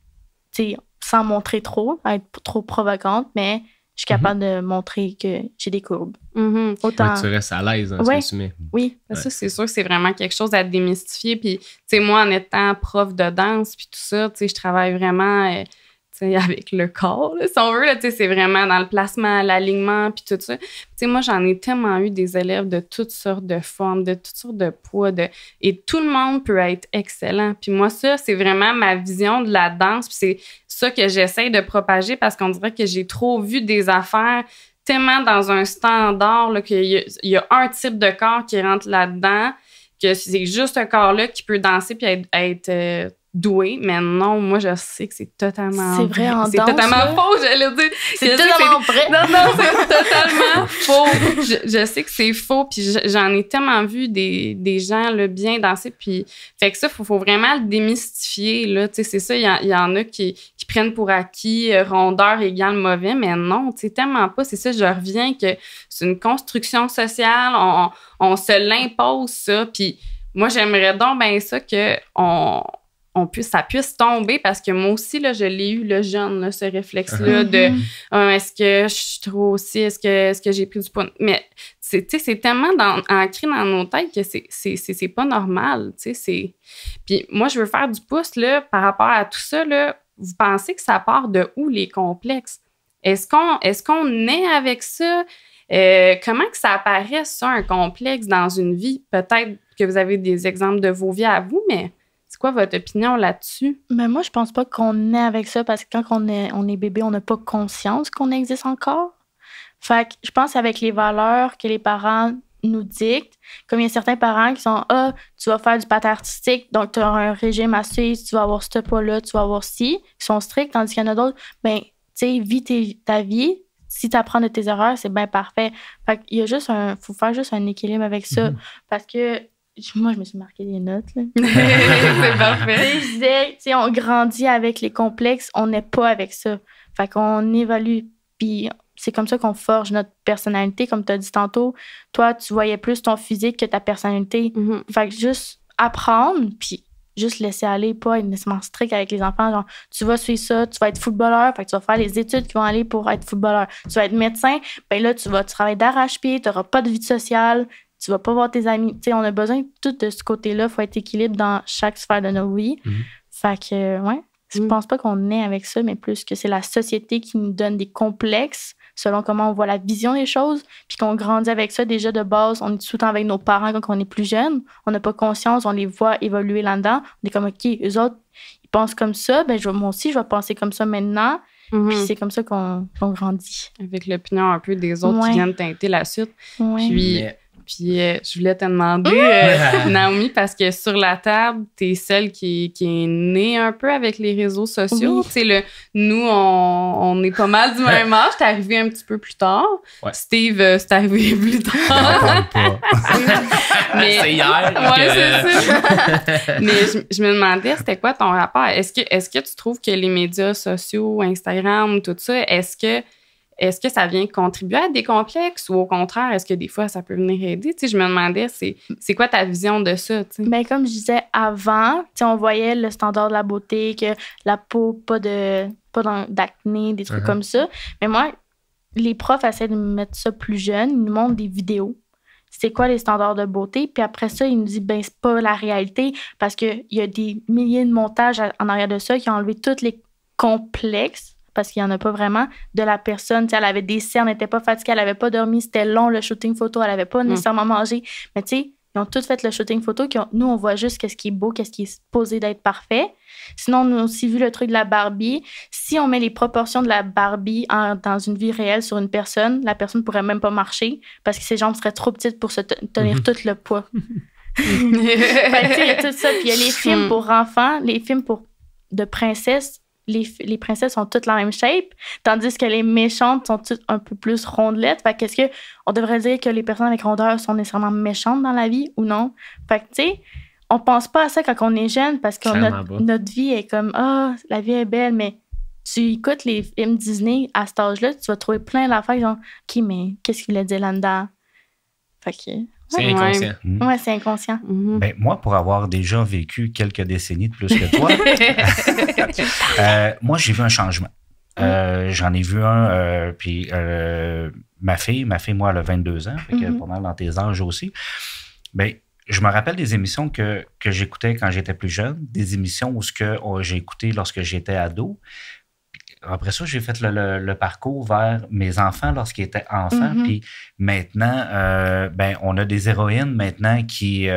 tu sais, sans montrer trop, être trop provocante, mais je suis capable de montrer que j'ai des courbes. Autant... Ouais, tu restes à l'aise dans ce que tu mets. Oui. Ça, c'est sûr que c'est vraiment quelque chose à démystifier. Puis, tu sais, moi, en étant prof de danse, puis tout ça, tu sais, je travaille vraiment... avec le corps, là, si on veut, c'est vraiment dans le placement, l'alignement, puis tout ça. Moi, j'en ai tellement eu des élèves de toutes sortes de formes, de toutes sortes de poids, et tout le monde peut être excellent. Puis moi, ça, c'est vraiment ma vision de la danse, puis c'est ça que j'essaie de propager parce qu'on dirait que j'ai trop vu des affaires tellement dans un standard là, qu'il y a un type de corps qui rentre là-dedans, que c'est juste ce corps-là qui peut danser puis être doué, mais non, moi, je sais que c'est totalement c'est vrai. En c'est danse, totalement là. faux, j'allais dire. C'est totalement vrai. Non, c'est totalement faux. Je sais que c'est faux, puis j'en ai tellement vu des gens là, bien danser, puis fait que ça, faut vraiment le démystifier, là, tu sais, c'est ça, il y en a qui prennent pour acquis rondeur égale mauvais, mais non, tu sais, tellement pas, c'est ça, je reviens que c'est une construction sociale, on se l'impose, ça, puis moi, j'aimerais donc bien ça que ça puisse tomber parce que moi aussi, là, je l'ai eu, le jeune, là, ce réflexe-là de est-ce que je suis trop aussi, est-ce que j'ai pris du poids? Mais c'est tellement ancré dans nos têtes que c'est pas normal. Puis moi, je veux faire du pouce là, par rapport à tout ça. Là, vous pensez que ça part de où les complexes? Est-ce qu'on naît avec ça? Comment que ça apparaît, ça, un complexe dans une vie? Peut-être que vous avez des exemples de vos vies à vous, mais c'est quoi votre opinion là-dessus? Mais moi, je pense pas qu'on est avec ça parce que quand on est bébé, on n'a pas conscience qu'on existe encore. Fait que je pense avec les valeurs que les parents nous dictent, comme il y a certains parents qui sont tu vas faire du patin artistique, donc tu as un régime à suivre, tu vas avoir ce poids-là, tu vas avoir ci, qui sont stricts, tandis qu'il y en a d'autres, ben, tu sais, vis ta vie. Si tu apprends de tes erreurs, c'est bien parfait. Fait qu'il y a juste faut faire juste un équilibre avec ça. Parce que moi, je me suis marqué des notes. Là. C'est parfait. Je disais, on grandit avec les complexes, on n'est pas avec ça. Fait qu'on évalue. Puis c'est comme ça qu'on forge notre personnalité, comme tu as dit tantôt. Toi, tu voyais plus ton physique que ta personnalité. Fait que juste apprendre, puis juste laisser aller, pas être nécessairement strict avec les enfants. Genre, tu vas suivre ça, tu vas être footballeur, fait que tu vas faire les études qui vont aller pour être footballeur. Tu vas être médecin, ben là, tu vas travailler d'arrache-pied, tu n'auras pas de vie sociale, tu vas pas voir tes amis. Tu sais, on a besoin de tout de ce côté-là. Il faut être équilibre dans chaque sphère de nos vies. Fait que, ouais, je pense pas qu'on est avec ça, mais plus que c'est la société qui nous donne des complexes selon comment on voit la vision des choses, puis qu'on grandit avec ça. Déjà, de base, on est tout le temps avec nos parents quand on est plus jeune. On n'a pas conscience, on les voit évoluer là-dedans. On est comme, OK, eux autres, ils pensent comme ça, ben moi aussi, je vais penser comme ça maintenant. Puis c'est comme ça qu'on grandit. Avec l'opinion un peu des autres qui viennent teinter la suite. Puis je voulais te demander, Naomi, parce que sur la table, t'es celle qui est née un peu avec les réseaux sociaux. Tu sais, nous, on est pas mal du même âge. T'es arrivé un petit peu plus tard. Ouais. Steve, c'est arrivé plus tard. Mais c'est hier. Ouais, c'est ça. Mais je me demandais, c'était quoi ton rapport? Est-ce que tu trouves que les médias sociaux, Instagram, tout ça, est-ce que ça vient contribuer à des complexes ou au contraire, est-ce que des fois, ça peut venir aider? Tu sais, je me demandais, c'est quoi ta vision de ça? Tu sais? Bien, comme je disais avant, tu sais, on voyait le standard de la beauté, que la peau, pas d'acné, des trucs comme ça. Mais moi, les profs essaient de me mettre ça plus jeune. Ils nous montrent des vidéos. C'est quoi les standards de beauté? Puis après ça, ils nous disent, ben c'est pas la réalité parce qu'il y a des milliers de montages en arrière de ça qui ont enlevé tous les complexes parce qu'il n'y en a pas vraiment, de la personne. T'sais, elle avait des cernes, elle n'était pas fatiguée, elle n'avait pas dormi, c'était long le shooting photo, elle n'avait pas nécessairement mangé. Mais tu sais, ils ont tous fait le shooting photo. Nous, on voit juste qu'est-ce qui est beau, qu'est-ce qui est supposé d'être parfait. Sinon, on a aussi vu le truc de la Barbie. Si on met les proportions de la Barbie dans une vie réelle sur une personne, la personne ne pourrait même pas marcher parce que ses jambes seraient trop petites pour se tenir tout le poids. Fait que, il y a tout ça. Puis il y a les films pour enfants, les films de princesses. Les princesses sont toutes la même shape, tandis que les méchantes sont toutes un peu plus rondelettes. Fait qu'est-ce qu'on devrait dire que les personnes avec rondeur sont nécessairement méchantes dans la vie ou non? Fait que, tu sais, on pense pas à ça quand on est jeune parce que notre vie est comme, la vie est belle, mais tu écoutes les films Disney à cet âge-là, tu vas trouver plein d'affaires qui sont, OK, mais qu'est-ce qu'il voulait dire là-dedans? Fait que... C'est inconscient. Ouais, c'est inconscient. Ben, moi, pour avoir déjà vécu quelques décennies de plus que toi, moi, j'ai vu un changement. J'en ai vu un, puis ma fille, moi, elle a 22 ans, fait que pas mal dans tes âges aussi. Ben, je me rappelle des émissions que j'écoutais quand j'étais plus jeune, des émissions où j'ai écouté lorsque j'étais ado. Après ça, j'ai fait le parcours vers mes enfants lorsqu'ils étaient enfants. Puis maintenant, on a des héroïnes maintenant qui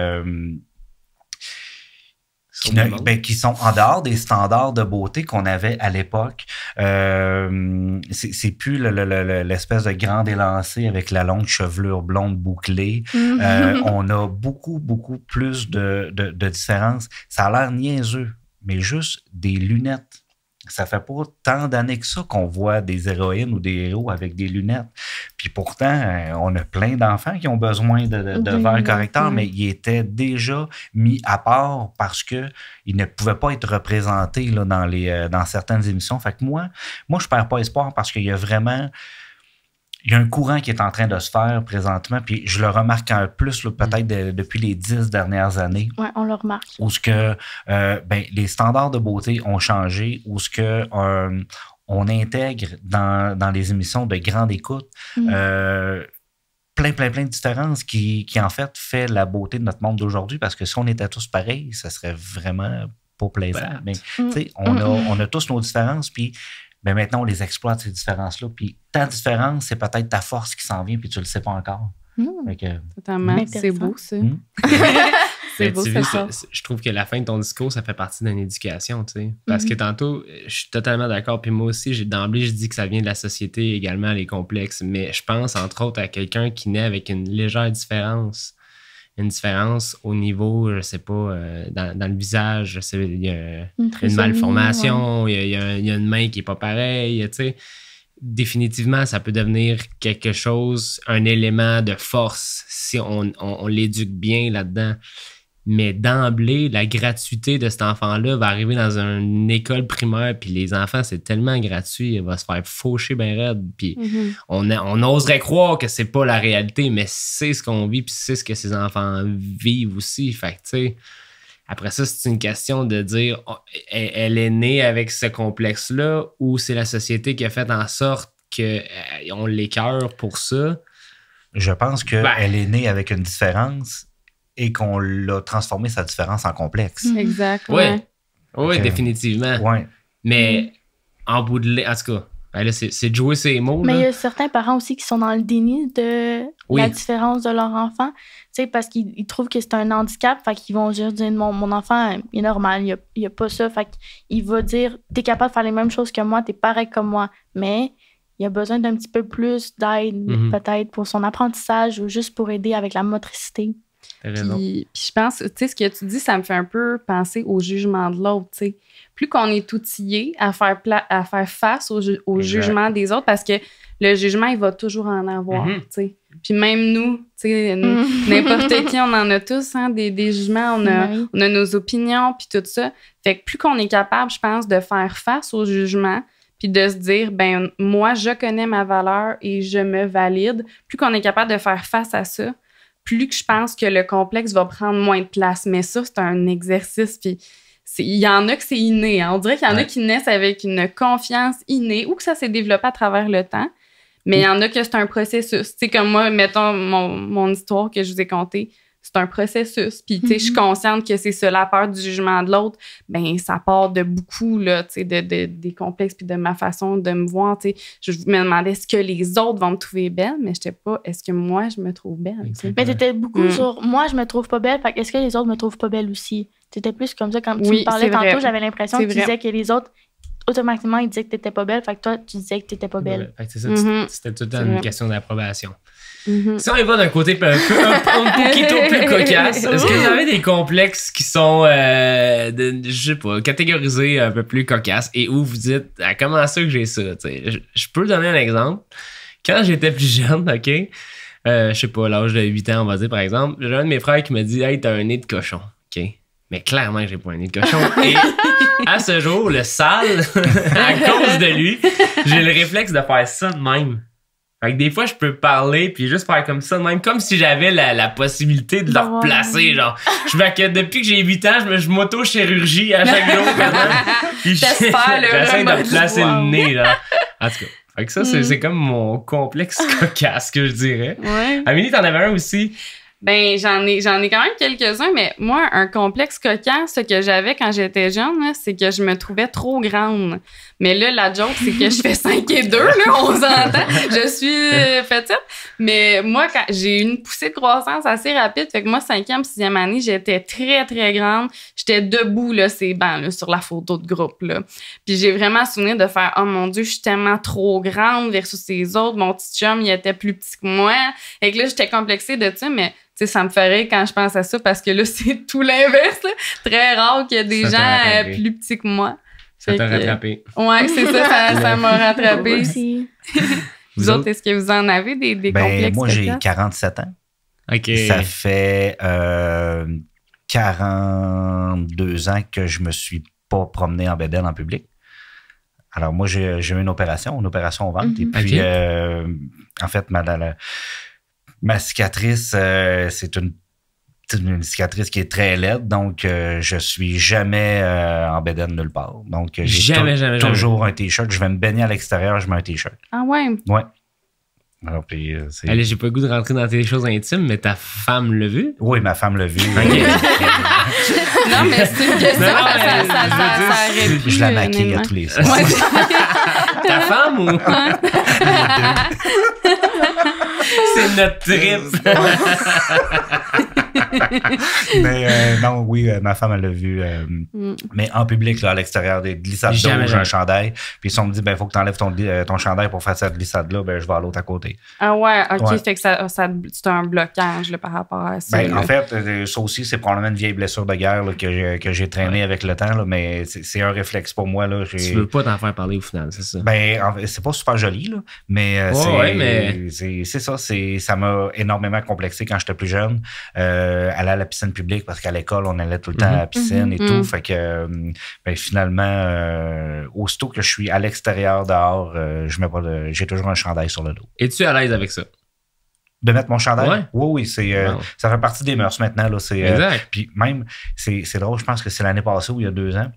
sont en dehors des standards de beauté qu'on avait à l'époque. C'est plus l'espèce de grand élancé avec la longue chevelure blonde bouclée. On a beaucoup, beaucoup plus de différence. Ça a l'air niaiseux, mais juste des lunettes. Ça fait pas tant d'années que ça qu'on voit des héroïnes ou des héros avec des lunettes. Puis pourtant, on a plein d'enfants qui ont besoin de verres correcteurs, mais ils étaient déjà mis à part parce que ils ne pouvaient pas être représentés là, dans certaines émissions. Fait que moi, je perds pas espoir parce qu'il y a vraiment... Il y a un courant qui est en train de se faire présentement, puis je le remarque un plus peut-être depuis les 10 dernières années. Oui, on le remarque. Où les standards de beauté ont changé, où on intègre dans les émissions de grande écoute plein de différences qui en fait la beauté de notre monde d'aujourd'hui, parce que si on était tous pareils, ça serait vraiment pas plaisant. Mais on a tous nos différences, puis maintenant, on les exploite, ces différences-là. Puis ta différence, c'est peut-être ta force qui s'en vient, puis tu le sais pas encore. Totalement. C'est beau, ça. C'est beau, ça. Je trouve que la fin de ton discours, ça fait partie d'une éducation, tu sais. Parce que tantôt, je suis totalement d'accord. Puis moi aussi, d'emblée, je dis que ça vient de la société également, les complexes. Mais je pense, entre autres, à quelqu'un qui naît avec une légère différence. Une différence au niveau, je sais pas, dans le visage, je sais, il y a une malformation, il y a une main qui est pas pareille, tu sais. Définitivement, ça peut devenir quelque chose, un élément de force si on l'éduque bien là-dedans. Mais d'emblée, la gratuité de cet enfant-là va arriver dans une école primaire, puis les enfants, c'est tellement gratuit, il va se faire faucher bien raide. Puis on oserait croire que c'est pas la réalité, mais c'est ce qu'on vit, puis c'est ce que ces enfants vivent aussi. Fait que, tu sais, après ça, c'est une question de dire, elle est née avec ce complexe-là, ou c'est la société qui a fait en sorte qu'on l'écœure pour ça? Je pense qu'elle est née avec une différence et qu'on l'a transformé sa différence en complexe. Exact. Oui, définitivement. Ouais. Mais en bout de ligne, en tout cas, là, c'est de jouer ces mots. Mais il y a certains parents aussi qui sont dans le déni de la différence de leur enfant, tu sais, parce qu'ils trouvent que c'est un handicap, fait qu'ils vont juste dire mon enfant est normal, il n'y a pas ça, fait qu'il va dire t'es capable de faire les mêmes choses que moi, t'es pareil comme moi, mais il a besoin d'un petit peu plus d'aide, peut-être pour son apprentissage ou juste pour aider avec la motricité. Puis je pense, tu sais, ce que tu dis, ça me fait un peu penser au jugement de l'autre, tu sais. Plus qu'on est outillé à faire face au jugement des autres, parce que le jugement, il va toujours en avoir, tu sais. Puis même nous, tu sais, n'importe qui, on en a tous, hein, des jugements, on a nos opinions, puis tout ça. Fait que plus qu'on est capable, je pense, de faire face au jugement, puis de se dire, ben moi, je connais ma valeur et je me valide, plus qu'on est capable de faire face à ça, plus que je pense que le complexe va prendre moins de place. Mais ça, c'est un exercice. Puis il y en a que c'est inné. Hein. On dirait qu'il y en a qui naissent avec une confiance innée ou que ça s'est développé à travers le temps. Mais il y en a que c'est un processus. Tu sais, comme moi, mettons mon histoire que je vous ai contée, c'est un processus. Puis, tu sais, je suis consciente que c'est ça, la peur du jugement de l'autre. Ben ça part de beaucoup, là, tu sais, des complexes puis de ma façon de me voir. Tu sais, je me demandais est-ce que les autres vont me trouver belle, mais je n'étais pas, est-ce que moi, je me trouve belle? Tu sais? Mais tu étais beaucoup sur moi, je me trouve pas belle, fait est-ce que les autres me trouvent pas belle aussi? Tu étais plus comme ça. Quand tu me parlais tantôt, j'avais l'impression que tu disais que les autres, automatiquement, ils disaient que tu n'étais pas belle, fait que toi, tu disais que tu n'étais pas belle. Fait que c'est ça, c'était tout le temps une question d'approbation. Si on y va d'un côté un poquito plus cocasse, est-ce que vous avez des complexes qui sont, je sais pas, catégorisés un peu plus cocasses et où vous dites, comment ça que j'ai ça? Je peux donner un exemple. Quand j'étais plus jeune, OK, je sais pas, l'âge de 8 ans, on va dire, par exemple, j'ai un de mes frères qui me dit, hey, t'as un nez de cochon, OK? Mais clairement, j'ai pas un nez de cochon. Et à ce jour, le sale, à cause de lui, j'ai le réflexe de faire ça de même. Fait que des fois, je peux parler puis juste faire comme ça, même comme si j'avais la possibilité de le replacer, genre. Je vois que depuis que j'ai 8 ans, je m'auto-chirurgie à chaque jour. J'essaie de placer le nez, là. En tout cas. Fait que ça, c'est comme mon complexe cocasse, que je dirais. Ouais. Amélie, t'en avais un aussi? Ben, j'en ai quand même quelques-uns, mais moi, un complexe cocasse que j'avais quand j'étais jeune, là, c'est que je me trouvais trop grande. Mais là, la joke, c'est que je fais 5 et 2, là, on s'entend. Je suis petite. Mais moi, quand j'ai eu une poussée de croissance assez rapide, fait que moi, 5e, 6e année, j'étais très, très grande. J'étais debout, là, ces bancs, là, sur la photo de groupe, là. Puis j'ai vraiment souvenir de faire, oh mon Dieu, je suis tellement trop grande versus les autres. Mon petit chum, il était plus petit que moi. Et que là, j'étais complexée de ça, mais ça me ferait quand je pense à ça parce que là, c'est tout l'inverse. Là. Très rare qu'il y ait des gens plus petits que moi. Ça t'a rattrapé. Ouais, c'est ça m'a rattrapé. Vous autres, est-ce que vous en avez des complexes? Moi, j'ai 47 ans. OK. Ça fait 42 ans que je me suis pas promené en bédaine en public. Alors, moi, j'ai eu une opération au ventre. Et puis, en fait, ma cicatrice, c'est une cicatrice qui est très laide, donc je suis jamais en bédaine nulle part. Donc, j'ai toujours un T-shirt. Je vais me baigner à l'extérieur, je mets un T-shirt. Ah ouais? Ouais. Alors, puis, allez, j'ai pas le goût de rentrer dans tes choses intimes, mais ta femme l'a vu? Oui, ma femme l'a vu. Okay. Non, mais c'est une question. Ça aurait pu, je la maquille à tous les soirs. Ouais. Ta femme ou? C'est notre trip. Mais non, oui, ma femme, elle l'a vu. Mais en public, là, à l'extérieur des glissades d'eau, j'ai un chandail. Puis si on me dit, faut que tu enlèves ton chandail pour faire cette glissade-là, je vais à l'autre à côté. Ah ouais, OK. Ouais. Fait que c'est un blocage là, par rapport à ça. En fait, ça aussi, c'est probablement une vieille blessure de guerre là, que j'ai traînée avec le temps, là, mais c'est un réflexe pour moi. Là, tu veux pas t'en faire parler au final, c'est ça? C'est pas super joli, là, mais c'est ça. Ça m'a énormément complexé quand j'étais plus jeune. Aller à la piscine publique parce qu'à l'école, on allait tout le temps à la piscine et tout. Fait que finalement, aussitôt que je suis à l'extérieur dehors, j'ai toujours un chandail sur le dos. Es-tu à l'aise avec ça? De mettre mon chandail? Ouais. Oui, ça fait partie des mœurs maintenant. Là, exact. Puis même, c'est drôle, je pense que c'est l'année passée ou il y a 2 ans.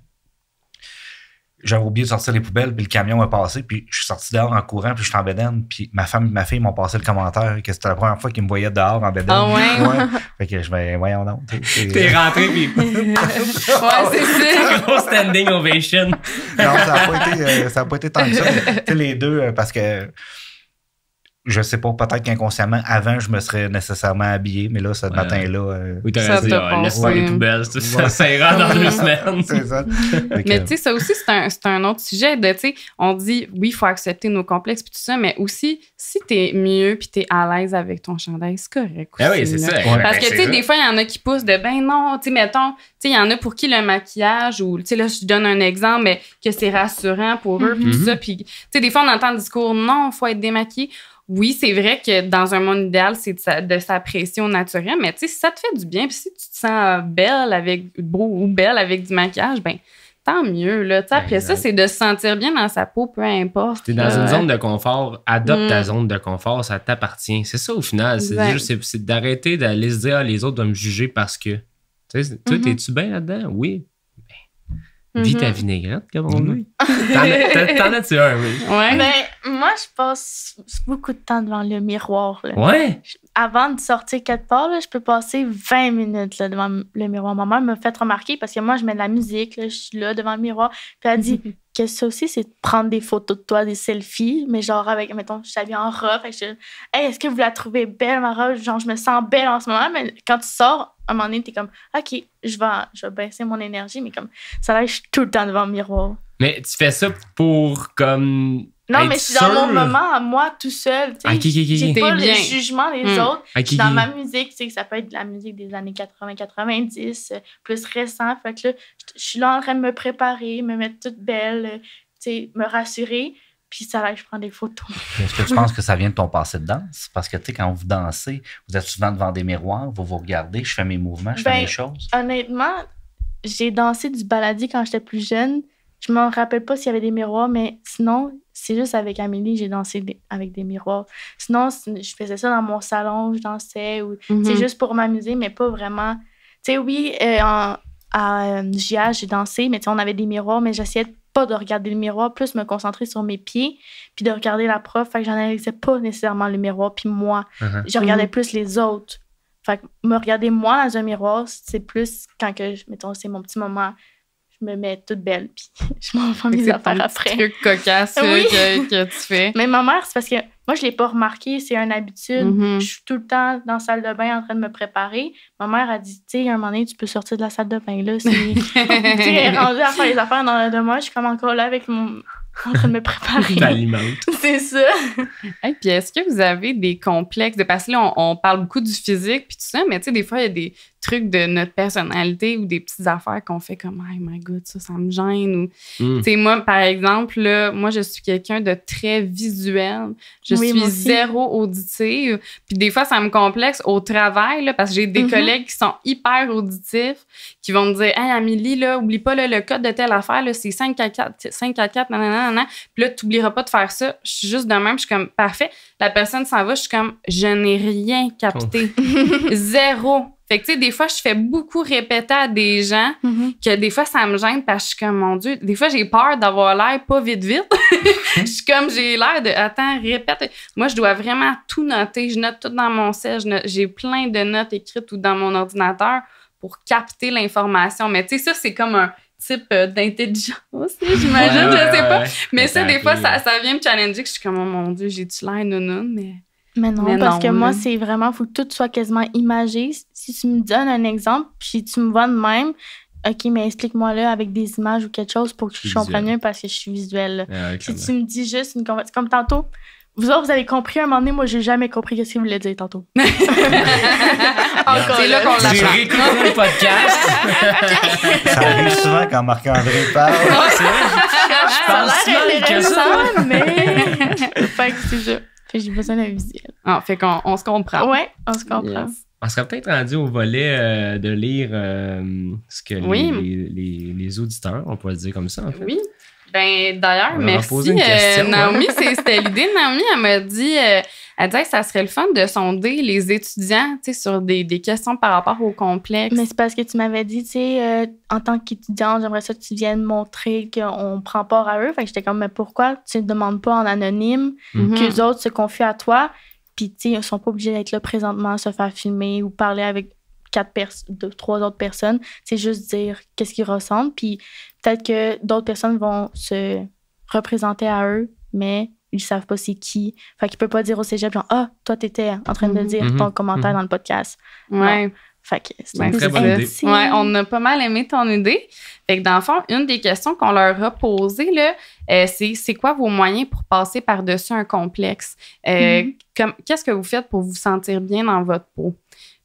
J'avais oublié de sortir les poubelles, puis le camion est passé, puis je suis sorti dehors en courant, puis je suis en bédaine, puis ma femme et ma fille m'ont passé le commentaire que c'était la première fois qu'ils me voyaient dehors en bédaine. Ah ouais? Fait que je vais, voyons donc. T'es rentré, puis... ouais, c'est ça. Gros standing ovation. Non, ça a pas été tant que ça. Tu sais, les deux, parce que je sais pas, peut-être qu'inconsciemment, avant, je me serais nécessairement habillé, mais là, ce matin-là... oui, t'as dit, laisse-moi les poubelles, ça ira dans 2 semaines. C'est ça. Mais tu sais, ça aussi, c'est un autre sujet. Tu sais, on dit, oui, il faut accepter nos complexes puis tout ça, mais aussi, si t'es mieux puis t'es à l'aise avec ton chandail, c'est correct aussi. Ah oui, c'est ça. Parce que, tu sais, des fois, il y en a qui poussent de, non, tu sais, mettons, tu sais, il y en a pour qui le maquillage ou, tu sais, là, je donne un exemple, mais que c'est rassurant pour eux puis tout ça. Puis, tu sais, des fois, on entend le discours, non, il faut être démaquillé. Oui, c'est vrai que dans un monde idéal, c'est de s'apprécier au naturel, mais tu sais, si ça te fait du bien, puis si tu te sens beau ou belle avec du maquillage, tant mieux, là. Après ça, c'est de se sentir bien dans sa peau, peu importe. Si t'es dans une zone de confort, adopte ta zone de confort, ça t'appartient. C'est ça au final. C'est d'arrêter d'aller se dire, les autres doivent me juger parce que. Tu sais, toi, t'es-tu bien là-dedans? Oui. Vis ta vinaigrette, comme on dit. T'en as-tu un, oui? Ouais. Moi, je passe beaucoup de temps devant le miroir. Là. Ouais? Avant de sortir quelque part, là, je peux passer 20 minutes là, devant le miroir. Ma mère m'a fait remarquer parce que moi, je mets de la musique, là, je suis là devant le miroir. Puis elle dit que ça aussi, c'est de prendre des photos de toi, des selfies, mais genre avec, mettons, je suis habillée en robe. Fait que je dis, hey, est-ce que vous la trouvez belle, ma robe? Genre, je me sens belle en ce moment, mais quand tu sors, à un moment donné, t'es comme, OK, je vais baisser mon énergie, mais comme, ça là, je suis tout le temps devant le miroir. Mais tu fais ça pour, comme... Non, mais je suis dans mon moment à moi, tout seul. J'ai pas bien. le jugement des autres. Je suis dans ma musique, tu sais, ça peut être de la musique des années 80-90, plus récent. Fait que là, je suis là en train de me préparer, me mettre toute belle, tu sais, me rassurer. Puis ça là, je prends des photos. Est-ce que tu penses que ça vient de ton passé de danse? Parce que, tu sais, quand vous dansez, vous êtes souvent devant des miroirs, vous vous regardez, je fais mes mouvements, je fais mes choses. Honnêtement, j'ai dansé du baladi quand j'étais plus jeune. Je me rappelle pas s'il y avait des miroirs, mais sinon, c'est juste avec Amélie, j'ai dansé avec des miroirs. Sinon, je faisais ça dans mon salon, je dansais, ou c'est juste pour m'amuser, mais pas vraiment. Tu sais, oui, à JA, j'ai dansé, mais on avait des miroirs, mais j'essayais pas de regarder le miroir, plus me concentrer sur mes pieds, puis de regarder la prof. Fait que j'analysais pas nécessairement le miroir, puis moi, je regardais plus les autres. Fait que me regarder moi dans un miroir, c'est plus quand que, mettons, c'est mon petit moment, je me mets toute belle, puis je m'en fais mes affaires après. C'est un truc cocasse que tu fais. Mais ma mère, c'est parce que moi, je l'ai pas remarqué, c'est une habitude. Je suis tout le temps dans la salle de bain en train de me préparer. Ma mère a dit, tu sais, à un moment donné, tu peux sortir de la salle de bain, là. Tu sais, elle est rendue à faire les affaires dans de moi. Je suis comme encore là avec en train de me préparer. T'alimentes. C'est ça. Hey, puis est-ce que vous avez des complexes? Parce que là, on parle beaucoup du physique puis tout ça, mais tu sais, des fois, il y a des trucs de notre personnalité ou des petites affaires qu'on fait comme « Oh my God, ça me gêne. » ou tu sais, moi, par exemple, là, moi, je suis quelqu'un de très visuel. Je suis zéro auditive. Puis des fois, ça me complexe au travail, là, parce que j'ai des collègues qui sont hyper auditifs, qui vont me dire « Hey, Amélie, là, oublie pas là, le code de telle affaire, là, c'est 5 à 4, nanana. » Puis là, t'oublieras pas de faire ça. Je suis juste de même, je suis comme « Parfait. » La personne s'en va, je suis comme « Je n'ai rien capté. Zéro. » Fait que, tu sais, des fois, je fais beaucoup répéter à des gens que des fois, ça me gêne parce que je suis comme, mon Dieu, des fois, j'ai peur d'avoir l'air pas vite. Je suis comme, j'ai l'air de, attends, répète. Moi, je dois vraiment tout noter. Je note tout dans mon sel. J'ai plein de notes écrites ou dans mon ordinateur pour capter l'information. Mais tu sais, ça, c'est comme un type d'intelligence, j'imagine, je sais pas. Mais ça, des fois, ça vient me challenger que je suis comme, oh mon Dieu, j'ai-tu l'air nounoun, Mais non, parce que moi, c'est vraiment, il faut que tout soit quasiment imagé. Si tu me donnes un exemple, puis tu me vois de même, OK, mais explique-moi là avec des images ou quelque chose pour que je comprenne mieux parce que je suis visuelle. Si tu me dis juste une conversation, comme tantôt, vous autres, vous avez compris un moment donné, moi, j'ai jamais compris ce que vous voulez dire tantôt. C'est là qu'on l'apprend. J'ai réécouté le podcast. Ça arrive souvent quand Marc-André parle. C'est vrai. Je pense mal que ça. Mais... fait que c'est ça. J'ai besoin d'un visuel. Ah, fait qu'on se comprend. Ouais, on se comprend. Yes. On serait peut-être rendu au volet de lire ce que les auditeurs, on pourrait dire comme ça, en fait. Oui. Ben d'ailleurs, merci. Naomi, c'était l'idée de Naomi. Elle m'a dit, elle disait que ça serait le fun de sonder les étudiants, tu sais, sur des questions par rapport au complexe. Mais c'est parce que tu m'avais dit, tu sais, en tant qu'étudiante, j'aimerais ça que tu viennes montrer qu'on prend part à eux. Fait que j'étais comme, mais pourquoi tu ne demandes pas en anonyme qu'eux autres se confient à toi? Puis, tu sais, ils ne sont pas obligés d'être là présentement, se faire filmer ou parler avec 3 autres personnes. C'est juste dire qu'est-ce qu'ils ressentent. Puis peut-être que d'autres personnes vont se représenter à eux, mais ils savent pas c'est qui. Fait qu'ils peuvent pas dire au cégep, genre, ah, toi, t'étais en train de dire ton commentaire dans le podcast. Ouais. Non. Fait que c'est une très bonne idée. Ouais, on a pas mal aimé ton idée. Fait que dans le fond, une des questions qu'on leur a posées, là, c'est quoi vos moyens pour passer par-dessus un complexe? Qu'est-ce que vous faites pour vous sentir bien dans votre peau?